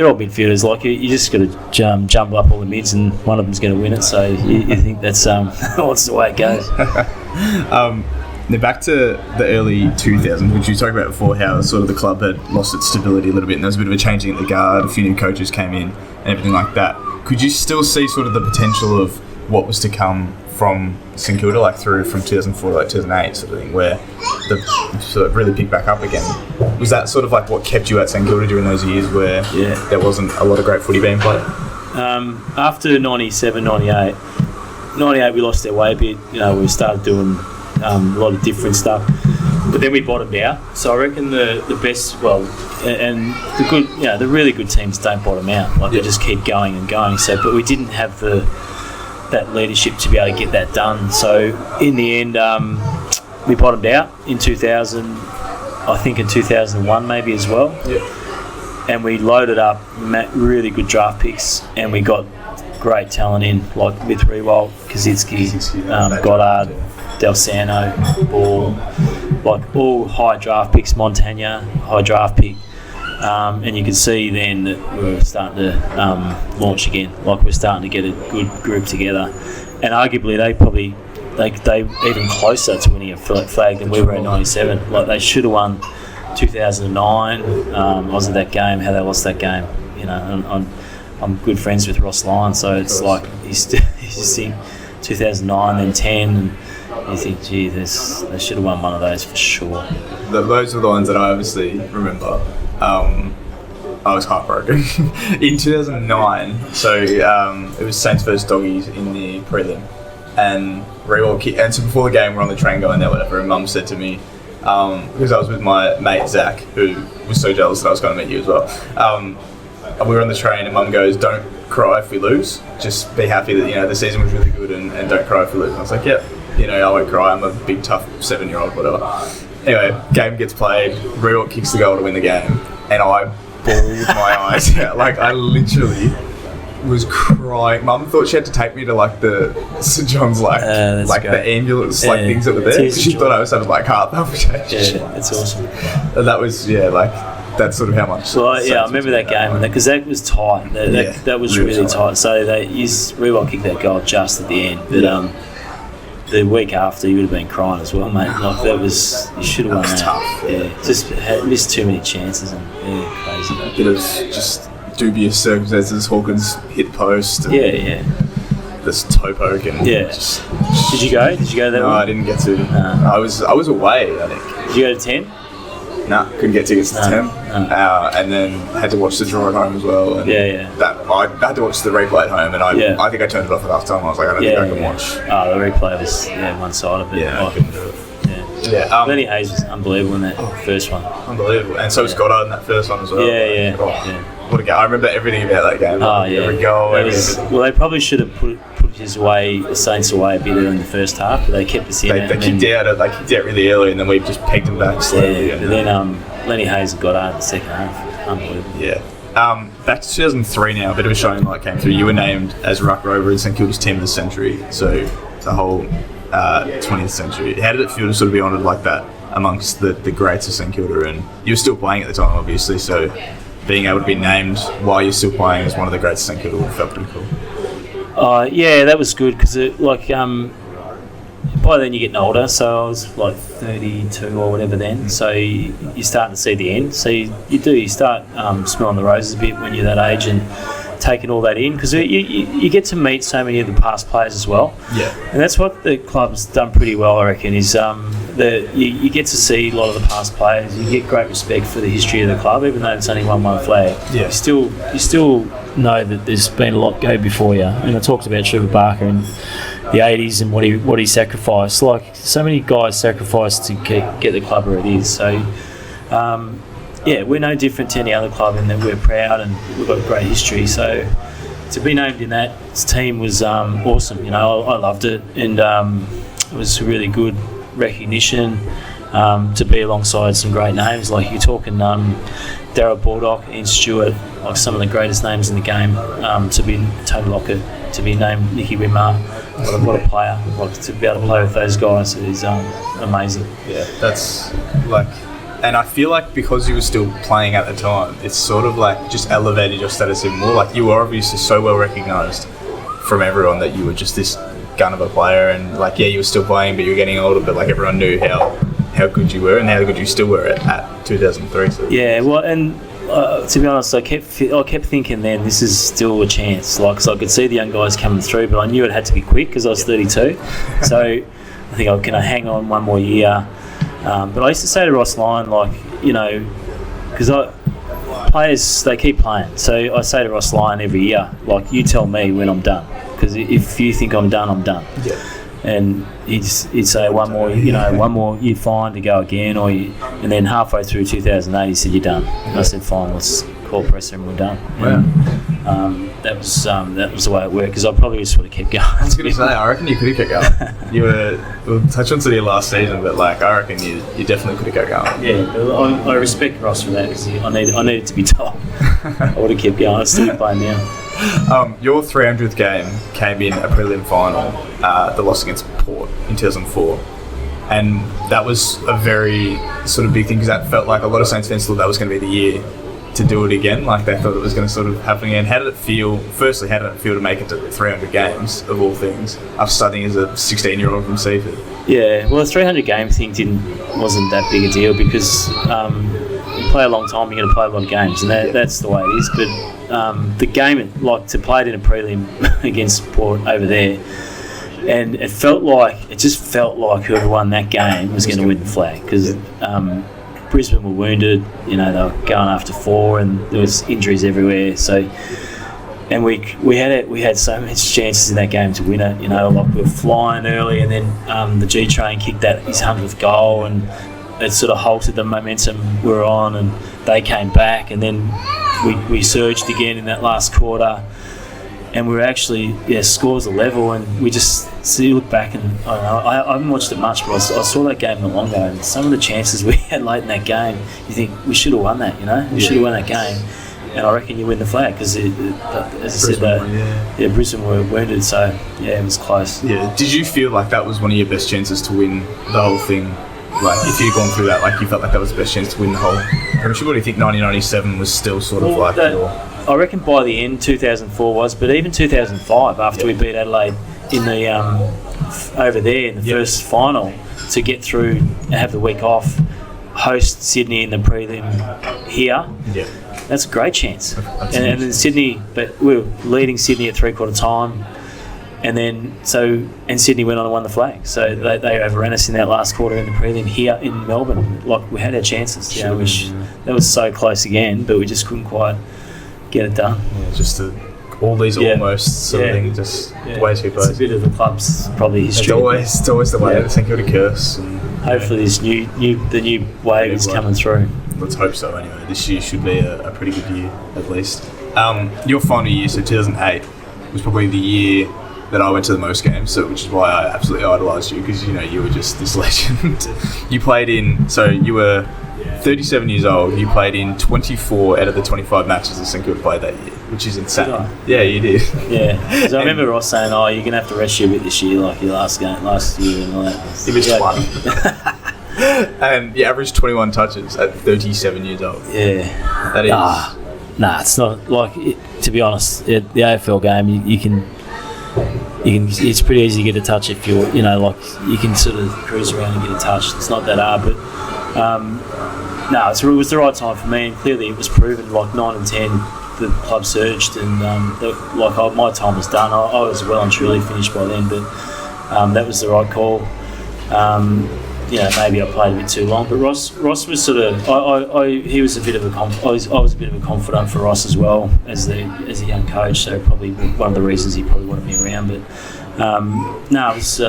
all midfielders. Like, you just got to jump up all the mids, and one of them's going to win it. So you think that's that's the way it goes. Now back to the early 2000s, which you talked about before, how sort of the club had lost its stability a little bit, and there was a bit of a changing at the guard, a few new coaches came in, and everything like that. Could you still see sort of the potential of what was to come from St Kilda, like through from 2004 to like 2008 sort of thing, where the sort of really picked back up again? Was that sort of like what kept you at St Kilda during those years where there wasn't a lot of great footy being played? After 97, 98 we lost our way a bit. You know, we started doing a lot of different stuff, but then we bottomed out. So I reckon the best, and the good, you know, the really good teams don't bottom out. Like they just keep going and going. So, but we didn't have that leadership to be able to get that done. So in the end, we bottomed out in 2000. I think in 2001 maybe as well. Yeah. And we loaded up really good draft picks, and we got great talent in, like with Rewalt, Kaczynski, Goddard, Del Sano, Ball, like all high draft picks, Montagna, high draft pick. And you could see then that we were starting to launch again. Like we're starting to get a good group together. And arguably they even closer to winning a flag than we were in 97. Like they should have won 2009. I was at that game, how they lost that game. You know, I'm good friends with Ross Lyon, so it's like you just think 2009, then 10, and you think, gee, they should have won one of those for sure. Those are the ones that I obviously remember. I was heartbroken. In 2009, so it was Saints versus Doggies in the prelim, and and so before the game we're on the train going there, whatever, and Mum said to me, because I was with my mate Zach, who was so jealous that I was going to meet you as well, and we were on the train and Mum goes, don't cry if we lose, just be happy that, you know, the season was really good and don't cry if we lose. And I was like, yep, you know, I won't cry, I'm a big tough 7-year-old, whatever. Anyway, game gets played, Rewalt kicks the goal to win the game, and I bawled my eyes out. Like, I literally was crying. Mum thought she had to take me to like the St John's, like the ambulance, like things that were there. She thought I was having like heart palpitations. Yeah, it's awesome. And that was that's sort of how much. Well, I remember that game, because that was tight. That was really tight. So Rewalt kicked that goal just at the end, but the week after you would have been crying as well, mate. Like that was, you should have won that. Tough. Yeah, just missed too many chances and crazy. A bit of just dubious circumstances. Hawkins hit post. And this toe poke and just. Did you go? Did you go that No, one? I didn't get to. I was away, I think. Did you go to 10? No, couldn't get tickets to 10. And then had to watch the draw at home as well. And I had to watch the replay at home, and I think I turned it off at half time. I was like, I don't think I can watch. Oh, the replay was one-sided. But I couldn't do it. Lenny Hayes was unbelievable in that first one. Unbelievable. And so was Goddard in that first one as well. What a game. I remember everything about that game. Every goal, everything. Well, they probably should have put the Saints away a bit in the first half, but they kept us in. They kicked out really early, and then we just pegged them back slowly. But then Lenny Hayes and Goddard in the second half. Unbelievable. Yeah. Back to 2003 now, a bit of a shining light came through. You were named as Ruck Rover in St Kilda's Team of the Century, so the whole 20th century. How did it feel to sort of be honoured like that amongst the greats of St Kilda? And you were still playing at the time, obviously, so being able to be named while you're still playing as one of the greats of St Kilda felt pretty cool. That was good, because by then you're getting older, so I was like 32 or whatever then, so you're starting to see the end. So you start smelling the roses a bit when you're that age and taking all that in, because you get to meet so many of the past players as well. Yeah. And that's what the club's done pretty well, I reckon, is you get to see a lot of the past players. You get great respect for the history of the club, even though it's only won one flag. Yeah. You still know that there's been a lot go before you. And I talked about Trevor Barker in the 80s and what he sacrificed. Like, so many guys sacrificed to get the club where it is. So we're no different to any other club in that we're proud and we've got a great history. So to be named in that team was awesome. I loved it, and it was really good recognition to be alongside some great names. Like you're talking Darryl Baldock, Ian Stewart, like some of the greatest names in the game. To be Tony Lockett, to be named Nicky Wimmer, what a player! Like to be able to play with those guys is amazing. Yeah, that's like, and I feel like because you were still playing at the time, it's sort of like just elevated your status even more. Like you were obviously so well recognised from everyone that you were just this gun of a player, and like you were still playing, but you were getting older. But like everyone knew how good you were and how good you still were at 2003. So. Yeah, well, and to be honest, I kept thinking then this is still a chance. Like, so I could see the young guys coming through, but I knew it had to be quick because I was 32. So I think I'm going to hang on one more year. But I used to say to Ross Lyon, like, because players, they keep playing. So I say to Ross Lyon every year, like, you tell me when I'm done. Because if you think I'm done, I'm done. Yeah. And he'd say one more you'd find to go again, and then halfway through 2008 he said you're done. And I said fine, let's call presser and we're done. Wow. And, that was the way it worked, because I probably just would have kept going. I was going to say, I reckon you could have kept going. We'll touch on to your last season, but like I reckon you definitely could have kept going. Yeah, I respect Ross for that, because I needed to be told. I would have kept going. I'd still be playing now. Your 300th game came in a prelim final, the loss against Port in 2004, and that was a very sort of big thing, because that felt like a lot of Saints fans thought that was going to be the year to do it again. Like they thought it was going to sort of happen again. How did it feel? Firstly, how did it feel to make it to 300 games of all things, after starting as a 16-year-old from Seaford? Yeah, well, the 300 game thing wasn't that big a deal, because you play a long time, you're going to play a lot of games, and that's the way it is. But the game, like to play it in a prelim against Port over there, and it just felt like whoever won that game was going to win the flag, because Brisbane were wounded, they were going after 4, and there was injuries everywhere. So, and we had so much chances in that game to win it. Like we were flying early, and then the G Train kicked his 100th goal, and it sort of halted the momentum we were on, and they came back, and then we surged again in that last quarter, and we were actually scores are level, and we just you look back, and I don't know, I haven't watched it much, but I saw that game not long ago, and some of the chances we had late in that game, you think we should have won that, we should have won that game, and I reckon you win the flag, because as I said, Brisbane were wounded, so it was close. Yeah, did you feel like that was one of your best chances to win the whole thing? Like, if you'd gone through that, like you felt like that was the best chance to win the whole premiership? What do you think 1997 was still sort of like? I reckon by the end 2004 was, but even 2005 after we beat Adelaide in the over there in the first final, to get through and have the week off, host Sydney in the prelim here. Yeah. That's a great chance. And then Sydney, but we were leading Sydney at 3/4 time. And then Sydney went on and won the flag. So they overran us in that last quarter in the prelim here in Melbourne. Like, we had our chances, which that was so close again, but we just couldn't quite get it done. Yeah, just all these almost sort of things, just way too close. It's a bit of the club's probably history. It's always the way that St Kilda curse. And, hopefully this new wave is coming through. Let's hope so. Anyway, this year should be a pretty good year at least. Your final year, so 2008, was probably the year that I went to the most games, so which is why I absolutely idolised you, because you were just this legend. You played in, so you were 37 years old. You played in 24 out of the 25 matches that St Kilda played that year, which is insane. Yeah, you did. Yeah, because I remember Ross saying, "You're gonna have to rest you a bit this year, like your last year and all that." You missed one. And you averaged 21 touches at 37 years old. Yeah, that is. Nah, it's not like. To be honest, the AFL game, you can. It's pretty easy to get a touch if you're, like you can sort of cruise around and get a touch. It's not that hard, but it was the right time for me, and clearly it was proven. Like 9 and 10, the club surged, and my time was done. I was well and truly finished by then, but that was the right call. Maybe I played a bit too long, but Ross was sort of. He was a bit of a. I was a bit of a confidant for Ross as well as a young coach. So probably one of the reasons he probably wanted me around. But it was.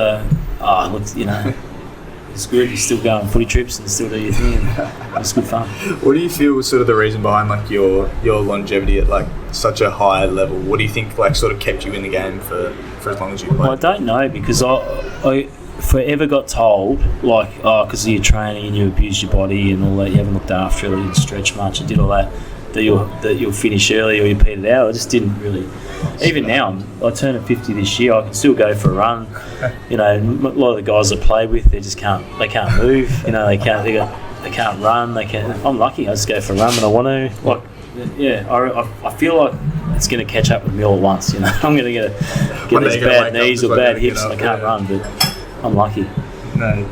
it's good. You still go on footy trips and still do your thing, and it's good fun. What do you feel was sort of the reason behind like your longevity at like such a high level? What do you think like sort of kept you in the game for as long as you played? Well, I don't know, because I forever got told, like, because of your training and you abused your body and all that, you haven't looked after it, you didn't stretch much, you did all that, that you'll finish early or you petered out. I just didn't really. Even now, I turn 50 this year, I can still go for a run. You know, a lot of the guys I play with, they can't move. You know, they can't run. They can't. I'm lucky. I just go for a run when I want to. Like, yeah, I feel like it's going to catch up with me all at once. You know, I'm going to get these bad knees or bad hips and I can't run, but I'm lucky. No,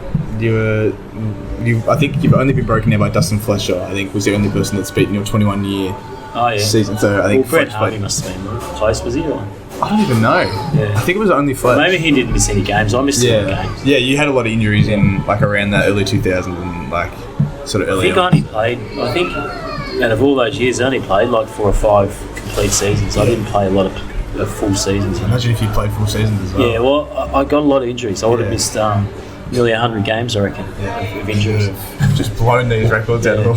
I think you've only been broken down by Dustin Fletcher. I think was the only person that's beaten your 21-year season. So I think Brett Harvey must have been close, was he? Or? I don't even know. Yeah. I think it was only Fletcher. Maybe he didn't miss any games. I missed any games. Yeah, you had a lot of injuries in like around that early 2000s and like sort of early. I think out of all those years, I only played like 4 or 5 complete seasons. I didn't play a lot of full seasons. Imagine if you played full seasons as well. Yeah, well, I got a lot of injuries. I would have missed nearly 100 games, I reckon, of injuries. Just blown these records out of all.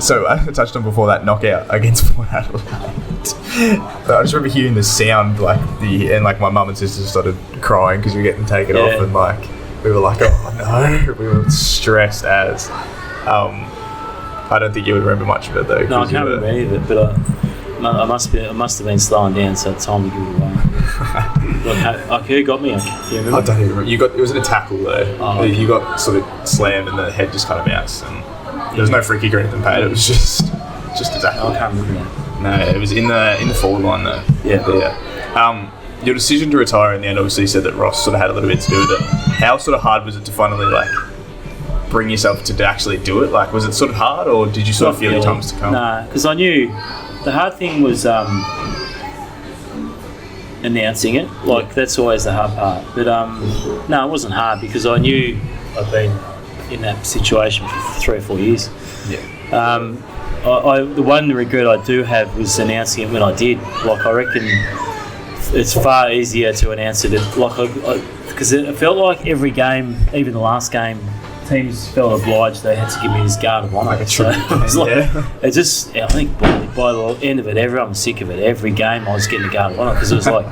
So I touched on before that knockout against Port Adelaide. I just remember hearing the sound, and my mum and sister started crying because we were getting taken off, and like we were like, oh no, we were stressed as. I don't think you would remember much of it though. No, I can't remember any of it, but I must have been slowing down, so it's time to give it away. Who got me? Do you remember? I don't even remember. It was a tackle though. Oh, you got sort of slammed and the head just kind of bounced, and there was no free kick or anything paid. It was just a tackle. I can't remember that. No, it was in the forward line though. Yeah. Your decision to retire in the end obviously said that Ross sort of had a little bit to do with it. How sort of hard was it to finally bring yourself to actually do it? Like, was it sort of hard, or did you sort of feel your time was to come? Nah, because I knew the hard thing was announcing it. Like, that's always the hard part. But no, it wasn't hard because I knew I'd been in that situation for 3 or 4 years. Yeah. The one regret I do have was announcing it when I did. Like, I reckon it's far easier to announce it. Because it felt like every game, even the last game, teams felt obliged they had to give me this guard of honour. It just, I think by the end of it, everyone was sick of it. Every game I was getting a guard of honour because it was like,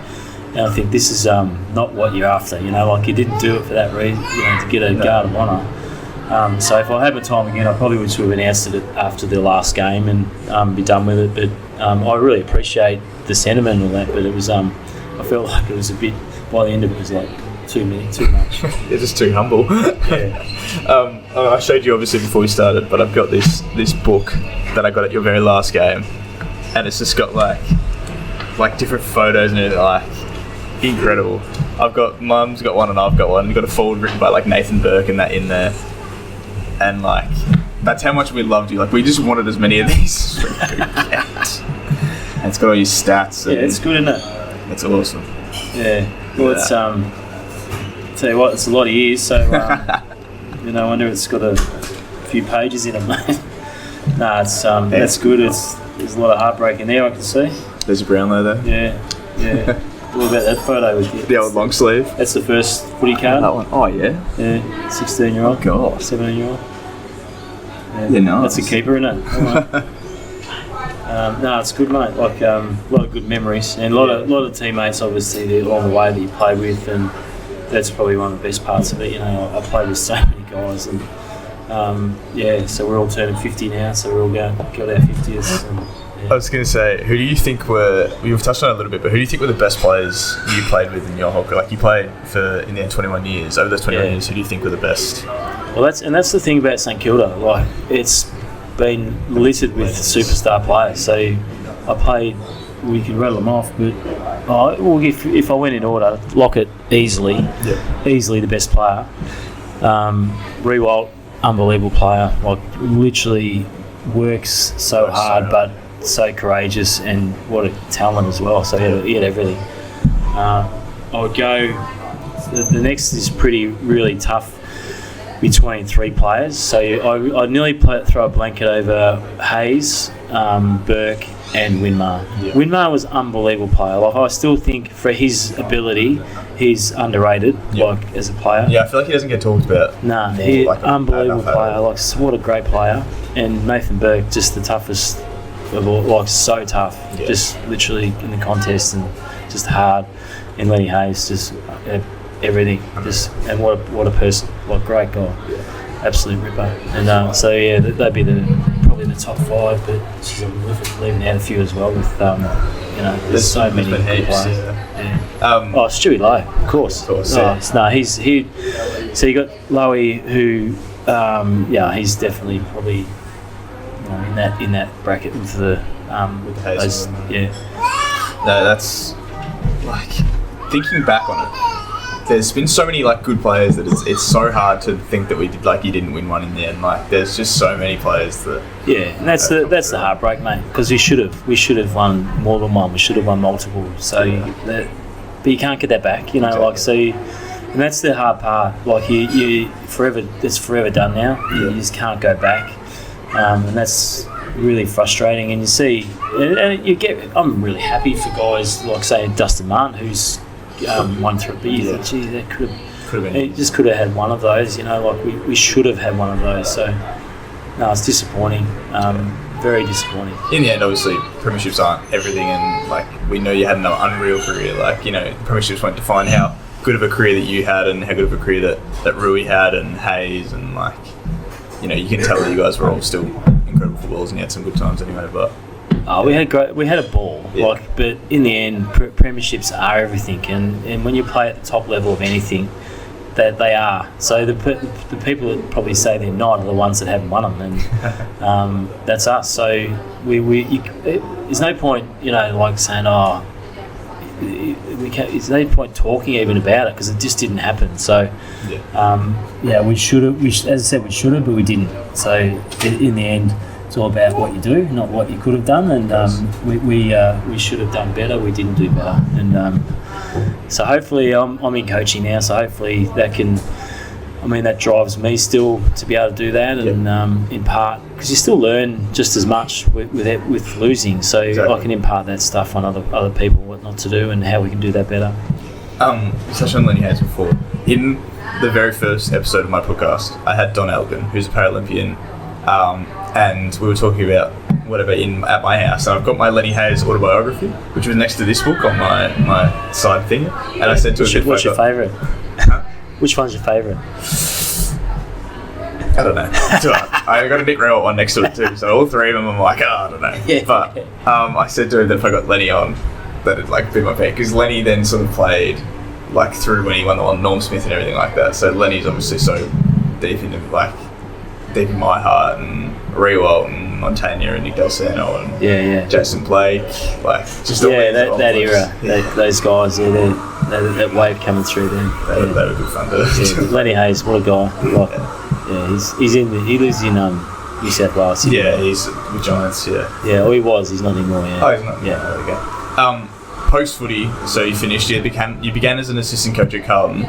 and I think this is not what you're after, you know, like you didn't do it for that reason, you know, to get a guard of honour. So if I had my time again, I probably would have announced it after the last game and be done with it. But I really appreciate the sentiment and all that, but it was, I felt like it was a bit, by the end of it, was like, too much. You're just too humble. Yeah. I showed you obviously before we started, but I've got this book that I got at your very last game, and it's just got like different photos and everything, like incredible. Mum's got one and I've got one. You've got a forward written by like Nathan Burke and that in there, and like that's how much we loved you. Like we just wanted as many of these. And it's got all your stats. Yeah, it's good, isn't it? It's awesome. Yeah. Well, it's tell you what, it's a lot of years, so you know, I wonder it's got a few pages in it, mate. No, it's that's good. There's a lot of heartbreak in there, I can see. There's a Brownlow there. Yeah. What about that photo with you? The old long sleeve. That's the first footy card. That one. Oh yeah. Yeah, 16-year-old. God. 17-year-old. Yeah, nice. That's a keeper, isn't it? No, it's good, mate. Like a lot of good memories and a lot of teammates, obviously, along the way that you play with, and that's probably one of the best parts of it. You know, I played with so many guys, and so we're all turning 50 now, so we're all got our 50s. And, I was going to say, who do you think we've touched on it a little bit, but who do you think were the best players you played with in your hockey? Like you played in the 21 years, over those 21 years, who do you think were the best? Well, that's the thing about St Kilda. Like it's been littered with superstar players. So I played, we could rattle them off, but if I went in order, Lockett easily the best player. Rewalt, unbelievable player. Like literally works so hard, but so courageous, and what a talent as well. So he had everything. I would go. The next is really tough between 3 players. So I nearly throw a blanket over Hayes, Burke, and Winmar. Yeah. Winmar was an unbelievable player. Like, I still think for his ability, he's underrated. Yeah. Like, as a player. Yeah, I feel like he doesn't get talked about. Nah, more, he's like, unbelievable enough player. Like, what a great player. And Nathan Burke, just the toughest of all. Like, so tough. Yeah. Just literally in the contest and just hard. And Lenny Hayes, just everything. Just and what a person. What a great guy. Yeah. Absolute ripper. And so yeah, they'd be probably the top 5. But I'm leaving out a few as well. With there's so many good players. Yeah. Stewie Lowe, of course. So you got Lowy, who he's definitely probably in that bracket with the Hayes. Yeah. No, that's like thinking back on it. There's been so many like good players that it's so hard to think that you didn't win one in the end. Like there's just so many players that. Yeah, and that's the heartbreak, mate. Because we should have won more than one. We should have won multiple. So, but you can't get that back. Exactly. And that's the hard part. Like you forever. It's forever done now. You just can't go back, and that's really frustrating. And you see, and you get. I'm really happy for guys like say Dustin Martin, who's. Won through, but you thought, gee, that could have been. It just could have had one of those, like we should have had one of those. So, no, it's disappointing. Very disappointing. In the end, obviously, premierships aren't everything, and like we know you had an unreal career. Like premierships won't define how good of a career that you had, and how good of a career that Rui had, and Hayes, and you can tell that you guys were all still incredible footballers, and you had some good times anyway. But. We had a ball, but in the end, premierships are everything, and when you play at the top level of anything, that they are. So the people that probably say they're not are the ones that haven't won them, and that's us. So there's no point, like saying, there's no point talking even about it because it just didn't happen. So we should have. As I said, we should have, but we didn't. So in the end. It's all about what you do, not what you could have done, and we should have done better. We didn't do better, and so hopefully I'm in coaching now. So hopefully that drives me still to be able to do that, and in part because you still learn just as much with losing. So exactly. I can impart that stuff on other people, what not to do, and how we can do that better. You touched on Lenny Hayes before. In the very first episode of my podcast, I had Don Elgin, who's a Paralympian. And we were talking about whatever at my house, and I've got my Lenny Hayes autobiography, which was next to this book on my side thing. And I said to him, "What's your favourite? Huh? Which one's your favourite?" I don't know. I got a Nick Rowell one next to it too, so all three of them I'm like, I don't know. Yeah. But I said to him that if I got Lenny on, that'd like be my pick, because Lenny then sort of played like through when he won the one Norm Smith and everything like that. So Lenny's obviously so deep in my heart, and Rewalt and Montagna and Nick Del Sano and Jason Blake, just that era, those guys, that wave coming through then. They were good fun to. Lenny Hayes, what a guy! He lives in New South Wales. He's with Giants. He was. He's not anymore. Yeah. Oh, he's not. Yeah. There we go. Post footy, so you finished. You began as an assistant coach at Carlton.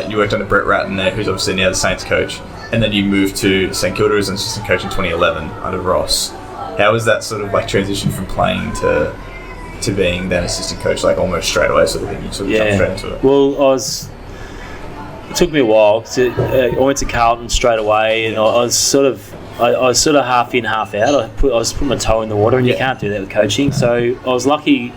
You worked under Brett Ratton there, who's obviously now the Saints coach. And then you moved to St. Kilda as an assistant coach in 2011 under Ross. How was that sort of transition from playing to being then assistant coach, almost straight away sort of thing? You sort of jumped straight into it. Well, it took me a while. I went to Carlton straight away, and I was sort of half in, half out. I was putting my toe in the water, and you can't do that with coaching. So I was lucky.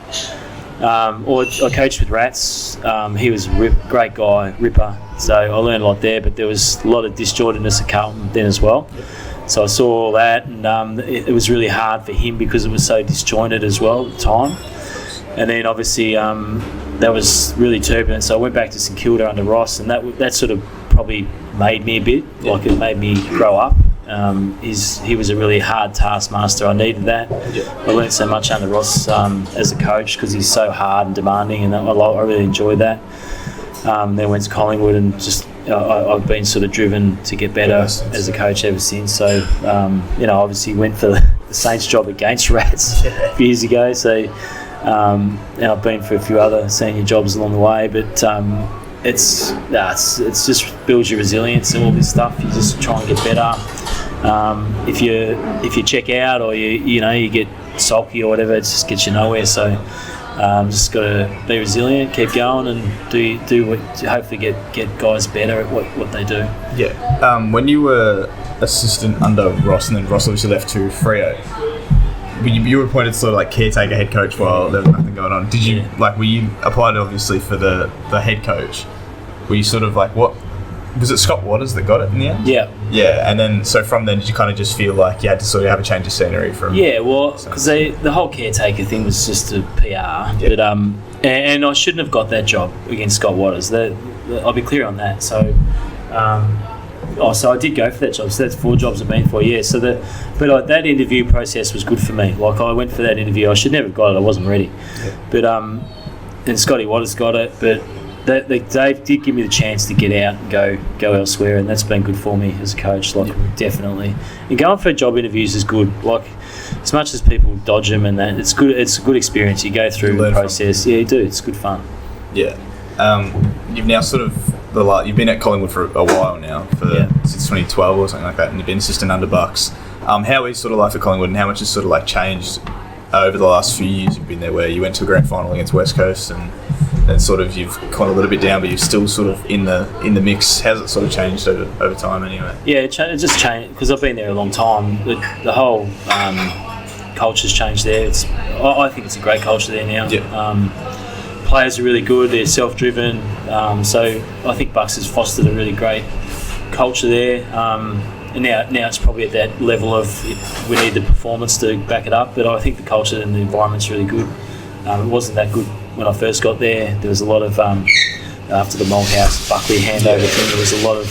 I coached with Rats. He was a great guy, ripper. So I learned a lot there, but there was a lot of disjointedness at Carlton then as well. So I saw all that, and it was really hard for him because it was so disjointed as well at the time. And then obviously that was really turbulent. So I went back to St Kilda under Ross, and that sort of probably made me a bit, it made me grow up. He was a really hard taskmaster. I needed that. I learned so much under Ross as a coach because he's so hard and demanding, and I really enjoyed that. Then went to Collingwood, and just I've been sort of driven to get better as a coach ever since. So obviously went for the Saints job against Rats a few years ago. So and I've been for a few other senior jobs along the way, but it's just builds your resilience and all this stuff. You just try and get better. If you check out or you get sulky or whatever, it just gets you nowhere. So just got to be resilient, keep going, and do what, hopefully get guys better at what they do. Yeah. When you were assistant under Ross, and then Ross obviously left to Freo, you were appointed sort of like caretaker head coach while there was nothing going on. Did you were you applied obviously for the head coach? Were you sort of like, what was it, Scott Waters that got it in the end? Yeah. And then so from then, did you kind of just feel like you had to sort of have a change of scenery from? Yeah, well, because the whole caretaker thing was just a PR. But and I shouldn't have got that job against Scott Waters. I'll be clear on that. So so I did go for that job. So that's 4 jobs I've been for. Yeah. So that interview process was good for me. Like, I went for that interview. I should never have got it. I wasn't ready. Yeah. But and Scotty Waters got it. But Dave did give me the chance to get out and go elsewhere, and that's been good for me as a coach. Like, definitely. And going for job interviews is good. Like, as much as people dodge them and that, it's good. It's a good experience. You go through the process. Yeah, you do. It's good fun. Yeah. You've now sort of you've been at Collingwood for a while now, since 2012 or something like that, and you've been assistant under Bucks. How is sort of life at Collingwood, and how much has sort of like changed over the last few years you've been there, where you went to a grand final against West Coast, and then sort of you've gone a little bit down, but you're still sort of in the mix. How's it sort of changed over time anyway? Yeah, it just changed because I've been there a long time. The whole culture's changed there. I think it's a great culture there now. Yeah. Players are really good. They're self-driven. So I think Bucks has fostered a really great culture there. And now it's probably at that level of we need the performance to back it up. But I think the culture and the environment's really good. It wasn't that good when I first got there. There was a lot of after the Malthouse Buckley handover thing. There was a lot of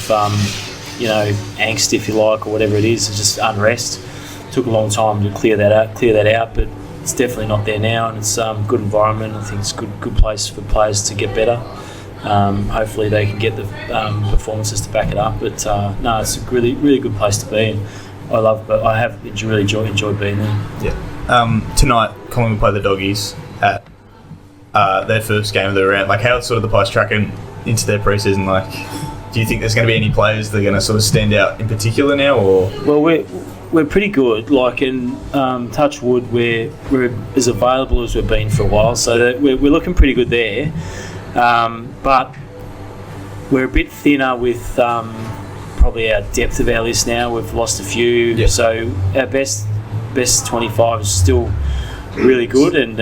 angst, if you like, or whatever it is. It's just unrest. It took a long time to clear that out, but it's definitely not there now, and it's good environment. I think it's a good place for players to get better. Hopefully they can get the performances to back it up. But no, it's a really, really good place to be, and I have really enjoyed being there. Yeah. Tonight, Collingwood play the Doggies at their first game of the round. Like, how's sort of the Pies tracking into their pre-season? Like, do you think there's going to be any players that are going to sort of stand out in particular now, or? Well, we're pretty good. Like, in touch wood, we're as available as we've been for a while, so we're looking pretty good there. But we're a bit thinner with probably our depth of our list now. We've lost a few, so our best 25 is still really good, and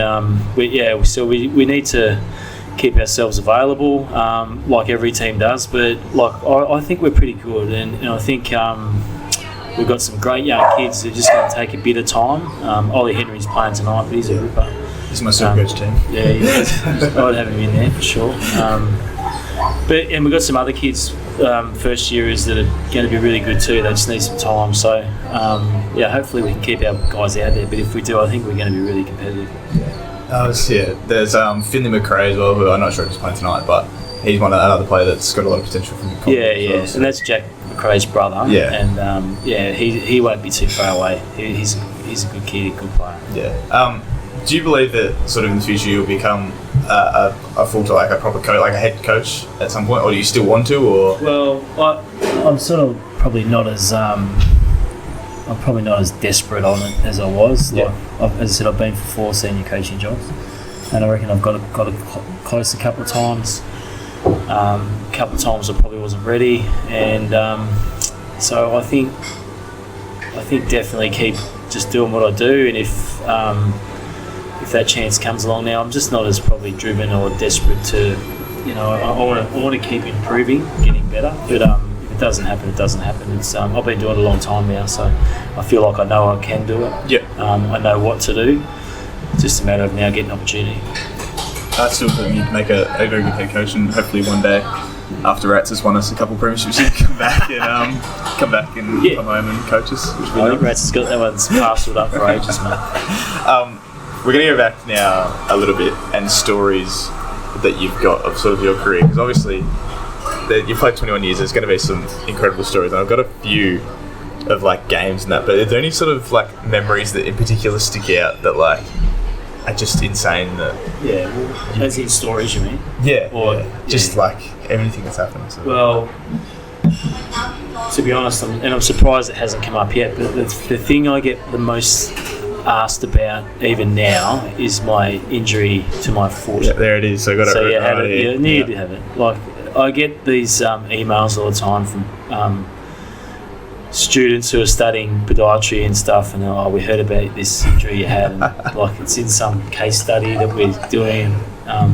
we need to keep ourselves available, like every team does. But like I think we're pretty good, and I think we've got some great young kids that are just going to take a bit of time. Ollie Henry's playing tonight, but he's a ripper. He's my super coach team. Yeah, he is. I'd have him in there for sure. And we've got some other kids, first yearers, that are going to be really good too. They just need some time. So hopefully we can keep our guys out there. But if we do, I think we're going to be really competitive. There's Finley McRae as well, who I'm not sure if he's playing tonight, but he's another player that's got a lot of potential from the college. Well, so. And that's Jack McRae's brother. Yeah. And he won't be too far away. He's a good kid, a good player. Yeah. Do you believe that sort of in the future you'll become a full-time, like a proper coach, like a head coach at some point, or do you still want to? Or well, I'm sort of probably not as desperate on it as I was. Yeah. Like, as I said, I've been for 4 senior coaching jobs, and I reckon I've got close a couple of times. A couple of times I probably wasn't ready, and so I think definitely keep just doing what I do, and if that chance comes along now, I'm just not as probably driven or desperate to, I want to keep improving, getting better. But if it doesn't happen, it doesn't happen. It's I've been doing it a long time now, so I feel like I know I can do it. Yeah. I know what to do. It's just a matter of now getting an opportunity. I still think you can make a very good head coach, and hopefully one day, after Rats has won us a couple of premierships, you can come back and come home and coach us. I think Rats has got that one's parcelled up for ages, mate. We're going to go back now a little bit and stories that you've got of sort of your career, because obviously you've played 21 years. There's going to be some incredible stories, and I've got a few of like games and that. But are there any sort of like memories that in particular stick out that like are just insane? That as in stories, you mean? Just like everything that's happened. So. Well, to be honest, I'm surprised it hasn't come up yet, but the thing I get the most asked about even now is my injury to my foot. Yeah, there it is. I got so it. You had right it. here. You need to have it. Like, I get these emails all the time from students who are studying podiatry and stuff, and we heard about this injury you had, and like it's in some case study that we're doing,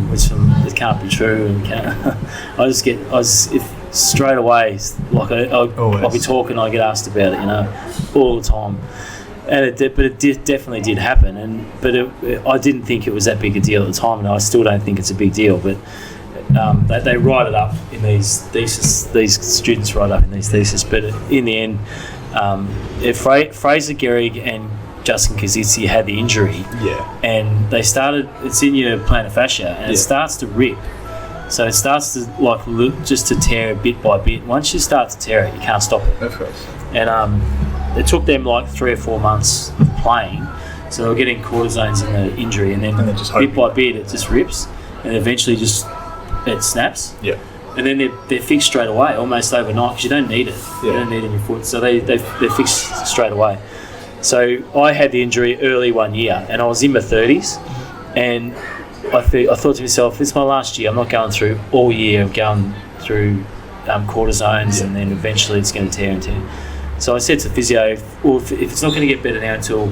which it can't be true, and straight away, like I'll be talking, I get asked about it, all the time. And it definitely did happen, but I didn't think it was that big a deal at the time, and I still don't think it's a big deal. But they write it up in these theses. These students write up in these theses. But in the end, Fraser Gehrig and Justin Kazitsi had the injury, and they started. It's in your plantar fascia, and it starts to rip. So it starts to just to tear bit by bit. Once you start to tear it, you can't stop it. Of course. And it took them like 3 or 4 months of playing, so they were getting cortisones in the injury, and then just bit by bit it just rips, and eventually it snaps. Yeah. And then they're fixed straight away, almost overnight, because you don't need it. Yeah. You don't need it in your foot, so they're fixed straight away. So I had the injury early one year, and I was in my 30s, and I thought to myself, it's my last year. I'm not going through all year of going through cortisones, and then eventually it's going to tear and tear. So I said to physio, well, if it's not going to get better now until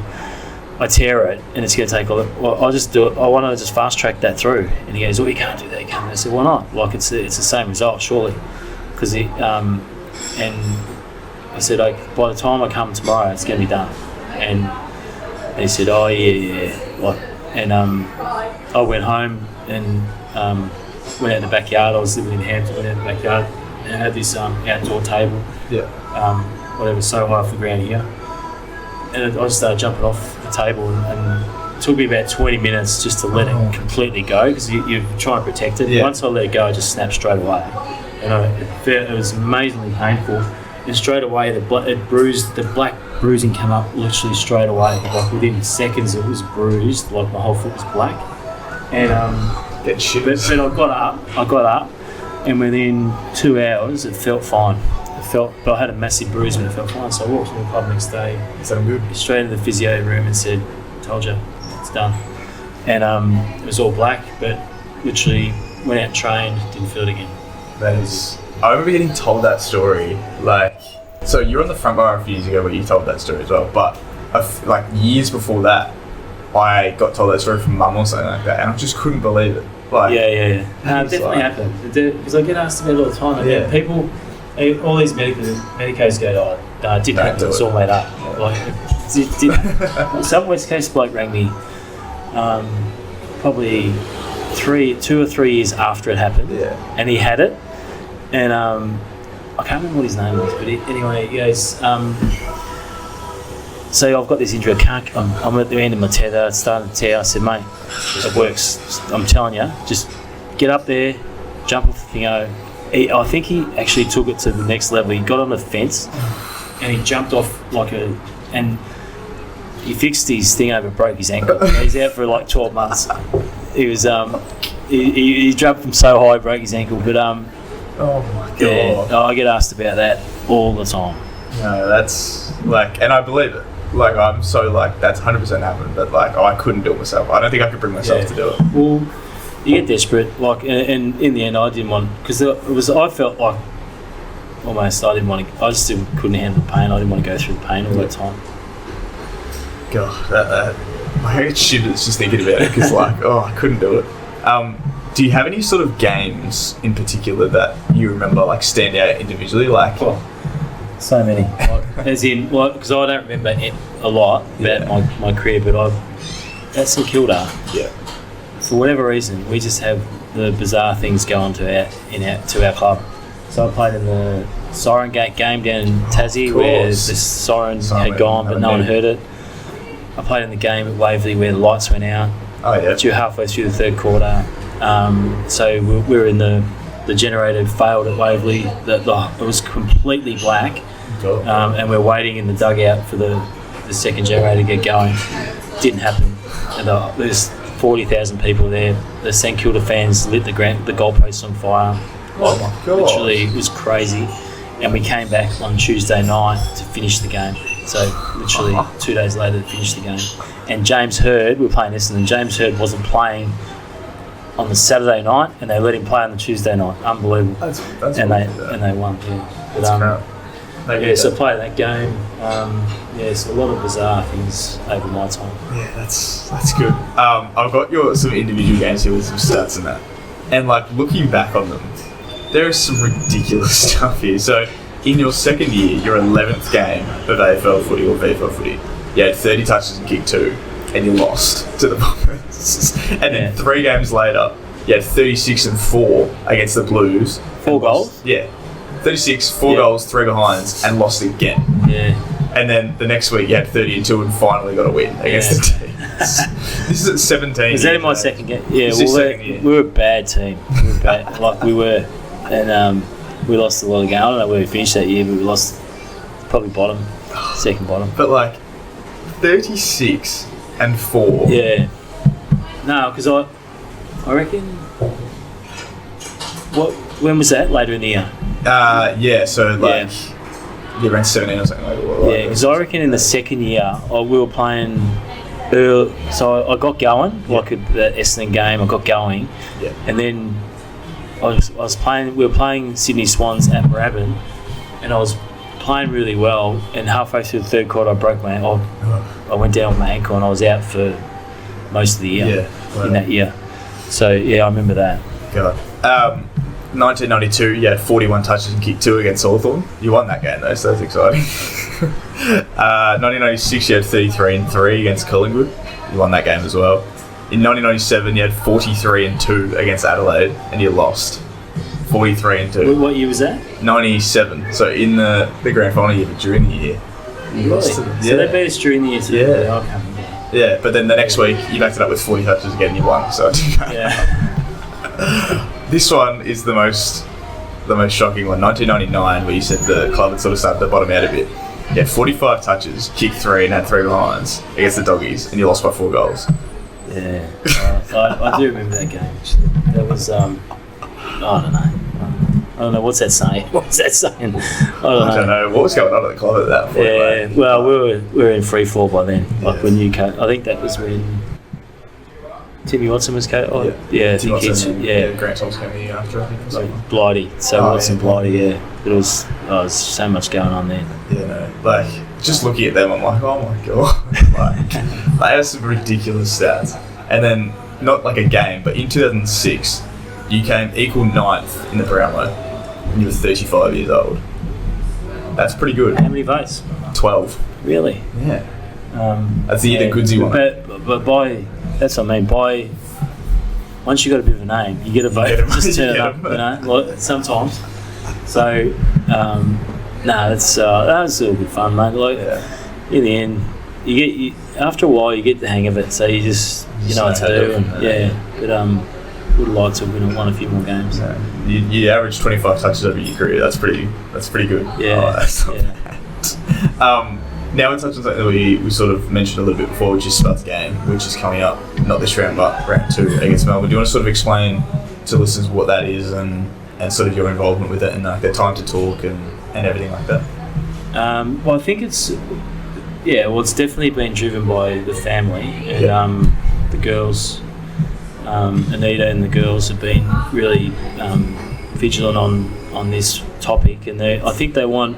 I tear it, and it's going to take I'll just do it. I want to just fast track that through. And he goes, well, you can't do that. You can't. I said, why not? Like, it's the same result, surely. Because and I said, by the time I come tomorrow, it's going to be done. And he said, oh, yeah. And I went home and went out in the backyard. I was living in Hampton, went out in the backyard, and I had this outdoor table. Yeah. Whatever, so high off the ground here. And I just started jumping off the table, and it took me about 20 minutes just to let it completely go, because you're trying to protect it. Yeah. Once I let it go, it just snapped straight away. And it was amazingly painful. And straight away, the black bruising came up literally straight away. Like within seconds, it was bruised, like my whole foot was black. And but I got up, and within 2 hours, it felt fine. But I had a massive bruise, but it felt fine. So I walked to the pub next day, straight into the physio room, and said, "Told you, it's done." And it was all black, but literally went out and trained, didn't feel it again. I remember getting told that story. So you were on the front bar a few years ago where you told that story as well. But years before that, I got told that story from mum or something like that, and I just couldn't believe it. Yeah. It definitely happened, because I get asked about it all the time. And people. All these medicos go, it didn't happen, it's all made up. Some West Coast bloke rang me probably 2 or 3 years after it happened, and he had it, and I can't remember what his name was, but anyway, he goes, so I've got this injury, I'm at the end of my tether, it's starting to tear. I said, mate, it works, I'm telling you, just get up there, jump off the thingo. I think he actually took it to the next level. He got on the fence and he jumped off and he fixed his thing over, broke his ankle. He's out for 12 months. He was he jumped from so high, broke his ankle. But oh my god, I get asked about that all the time. No, that's and I believe it. I'm so that's 100% happened. But I couldn't do it myself. I don't think I could bring myself to do it. Well, you get desperate, and in the end, I didn't want, because I felt like almost I didn't want to. I just couldn't handle the pain. I didn't want to go through the pain all that time. God, I get shivers just thinking about it, because I couldn't do it. Do you have any sort of games in particular that you remember stand out individually? So many. As in, because I don't remember a lot about my career, but at St.Kilda. Yeah. For whatever reason, we just have the bizarre things going to our club. So I played in the Siren Gate game down in Tassie, where the siren had gone, but no one heard it. I played in the game at Waverley where the lights went out. Oh yeah. Halfway through the third quarter. So we were in the generator failed at Waverley. It was completely black, and we're waiting in the dugout for the second generator to get going. Didn't happen. And there's 40,000 people there. The St. Kilda fans lit the goalposts on fire. Oh my god! Literally, it was crazy. and we came back on Tuesday night to finish the game. So literally 2 days later to finish the game. And James Hird, we were playing Essendon, James Hird wasn't playing on the Saturday night, and they let him play on the Tuesday night. Unbelievable. That's and they won. Yeah. But, so played that game. So a lot of bizarre things over my time. Yeah, that's good. I've got some individual games here with some stats and that, and like looking back on them, there is some ridiculous stuff here. So in your second year, your 11th game of AFL footy or VFL footy, you had 30 touches and kicked 2, and you lost to the Bombers. And then 3 games later, you had 36 and 4 against the Blues. 4 goals? Yeah. 36, 4 goals, 3 behinds, and lost again. Yeah. And then the next week you had 30 and 2 and finally got a win against the teams. This is at 17. Was that in my second game? Yeah, we were a bad team. We were. And we lost a lot of games. I don't know where we finished that year, but we lost probably second bottom. But like 36 and 4. Yeah. No, because I reckon. When was that? Later in the year. So like around 17 or something like that. Yeah, because I reckon in the second year we were playing early, so I got going like the Essendon game. I got going, and then I was playing. We were playing Sydney Swans at Moorabbin, and I was playing really well. And halfway through the third quarter, I broke my ankle. I went down with my ankle, and I was out for most of the year in that year. So I remember that. God. 1992, you had 41 touches and kicked 2 against Hawthorn. You won that game though, so that's exciting. 1996, you had 33 and 3 against Collingwood. You won that game as well. In 1997, you had 43 and 2 against Adelaide, and you lost 43 and 2. What year was that? 97. So in the grand final year, but during the year, you lost to them. So they beat us during the year too. Yeah. I can't remember. Yeah, but then the next week you backed it up with 40 touches again and you won. So it didn't matter. This one is the most shocking one. 1999, where you said the club had sort of started to bottom out a bit. You had 45 touches, kicked 3 and had 3 behinds against the Doggies, and you lost by 4 goals. Yeah, I do remember that game. Actually, that was I don't know. What's that saying? I don't know. What was going on at the club at that point? Yeah, well, we were in free fall by then. Like when you I think that was when Timmy Watson was coach. I think he's Grant Thompson came the year after, I think. Like Blighty. So Watson, Blighty, It was so much going on then. Yeah, no. Like, just looking at them, I'm like, oh my god. Like, they have some ridiculous stats. And then, not like a game, but in 2006, you came equal 9th in the Brownlow, and you were 35 years old. That's pretty good. How many votes? 12. Really? Yeah. That's the year the Goodsy won. But that's what I mean. Once you got a bit of a name, you get a vote. Just turn it up, sometimes. So, that was still good fun, mate. Like, in the end, after a while, you get the hang of it. So you just know what to do. And, would have liked to have won a few more games. Yeah. You average 25 touches over your career. That's pretty good. Yeah. That's not bad. Now we'll touch on something that we sort of mentioned a little bit before, which is Spud's game, which is coming up, not this round, but round 2 against Melbourne. Do you want to sort of explain to listeners what that is and sort of your involvement with it and their time to talk and everything like that? Well, I think it's definitely been driven by the family and the girls. Anita and the girls have been really vigilant on this topic, and I think they want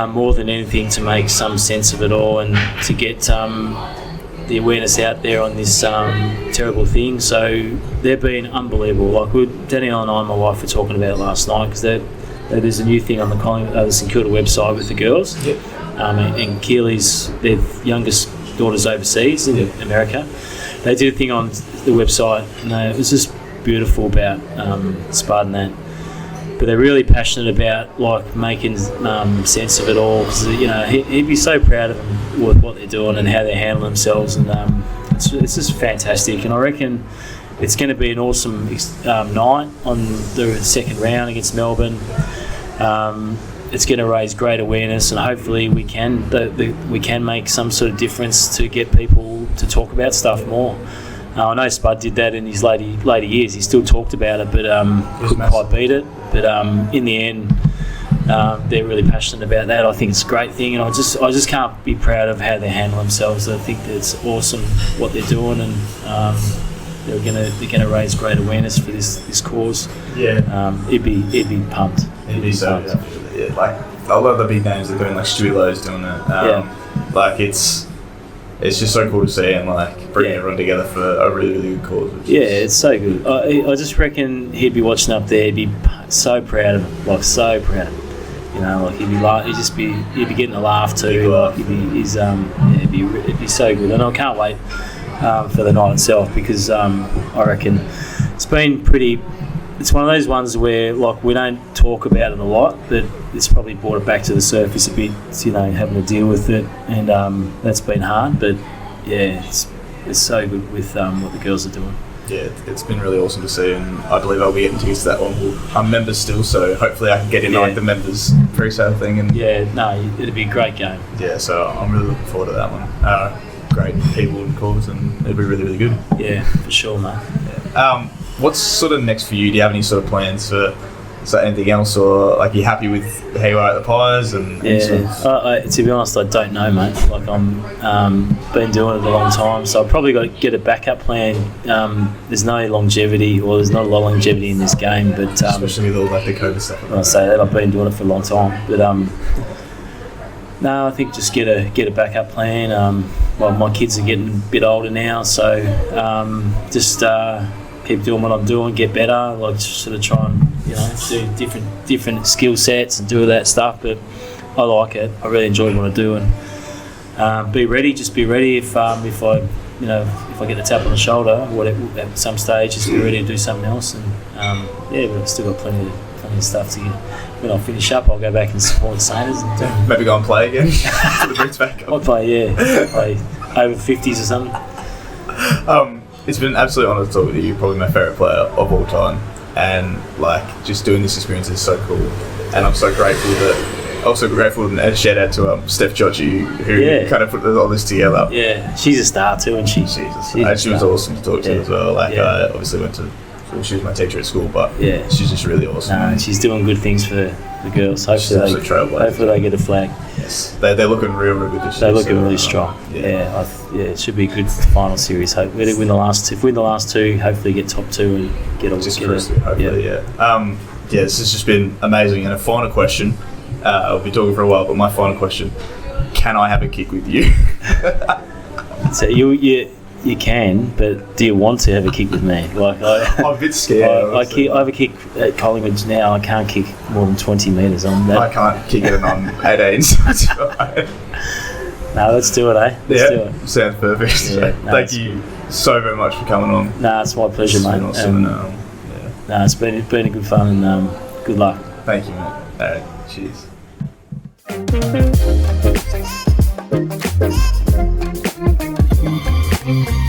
more than anything to make some sense of it all and to get the awareness out there on this terrible thing. So they've been unbelievable. Like Danielle and I and my wife were talking about it last night, because there's a new thing on the St. Kilda website with the girls. Yep. And Keely's, their youngest daughter's overseas in America. They did a thing on the website, and it was just beautiful about Spud and that. But they're really passionate about making sense of it all, because he'd be so proud of them with what they're doing and how they handle themselves, and it's just fantastic. And I reckon it's going to be an awesome night on the second round against Melbourne. It's going to raise great awareness, and hopefully we can make some sort of difference to get people to talk about stuff more. I know Spud did that in his later years. He still talked about it, but couldn't quite beat it. But in the end, they're really passionate about that. I think it's a great thing, and I just can't be proud of how they handle themselves. I think that it's awesome what they're doing, and they're gonna raise great awareness for this cause. Yeah. It'd be pumped. It'd be so yeah. Like a lot of the big names are doing, like Stulo's doing it. Like it's just so cool to see, and like bringing everyone together for a really, really good cause. It's so good. I just reckon he'd be watching up there. He'd be so proud of it, like so proud. You know, like he'd be getting a laugh too. Like it'd be so good, and I can't wait for the night itself, because I reckon it's been pretty. It's one of those ones where, like, we don't talk about it a lot, but it's probably brought it back to the surface a bit, you know, having to deal with it, and that's been hard, but yeah, it's so good with what the girls are doing. Yeah, it's been really awesome to see, and I believe I'll be getting tickets to that one. I'm members still, so hopefully I can get in like the members pre-sale thing. And it'd be a great game. Yeah, so I'm really looking forward to that one. Great people and cause, and it'll be really, really good. Yeah, for sure, mate. Yeah. What's sort of next for you? Do you have any sort of plans for anything else, or like you happy with how you are at the Pies? And to be honest, I don't know, mate. Like I'm been doing it a long time, so I've probably got to get a backup plan. There's no longevity, or there's not a lot of longevity in this game, but especially with all like the COVID stuff. I say that I've been doing it for a long time, but no, I think just get a backup plan. Well, my kids are getting a bit older now, so just keep doing what I'm doing, get better, like sort of try and, you know, do different skill sets and do all that stuff. But I like it. I really enjoy what I do, and be ready. Just be ready if I get the tap on the shoulder, whatever, at some stage, just be ready to do something else. And we've still got plenty of stuff to get. When I finish up, I'll go back and support the Saints and maybe go and play again. For the Brits back up. I'll play over 50s or something. It's been an absolute honour to talk with you. You're probably my favourite player of all time, and like just doing this experience is so cool. And I'm so grateful and a shout out to Steph Jochi, who kind of put all this together. Yeah, she's a star too, and she was awesome to talk to as well. Like I obviously went to. She was my teacher at school, but she's just really awesome. And she's doing good things for the girls. Hopefully they get a flag. Yes, they're looking real good this year. They're looking really strong. It should be a good final series. Hopefully they win the last two. If we win the last two, hopefully get top two and get this has just been amazing. And a final question. I'll be talking for a while, but my final question: can I have a kick with you? So you can, but do you want to have a kick with me? Like I'm a bit scared. I have a kick at Collingwood now. I can't kick more than 20 metres on that. I can't kick it on 18. No, let's do it, eh? Let's do it. Sounds perfect. Yeah, thank you so very much for coming on. No, it's my pleasure, mate. Awesome. It's been a good fun, and good luck. Thank you, mate. All right, cheers. Thank you.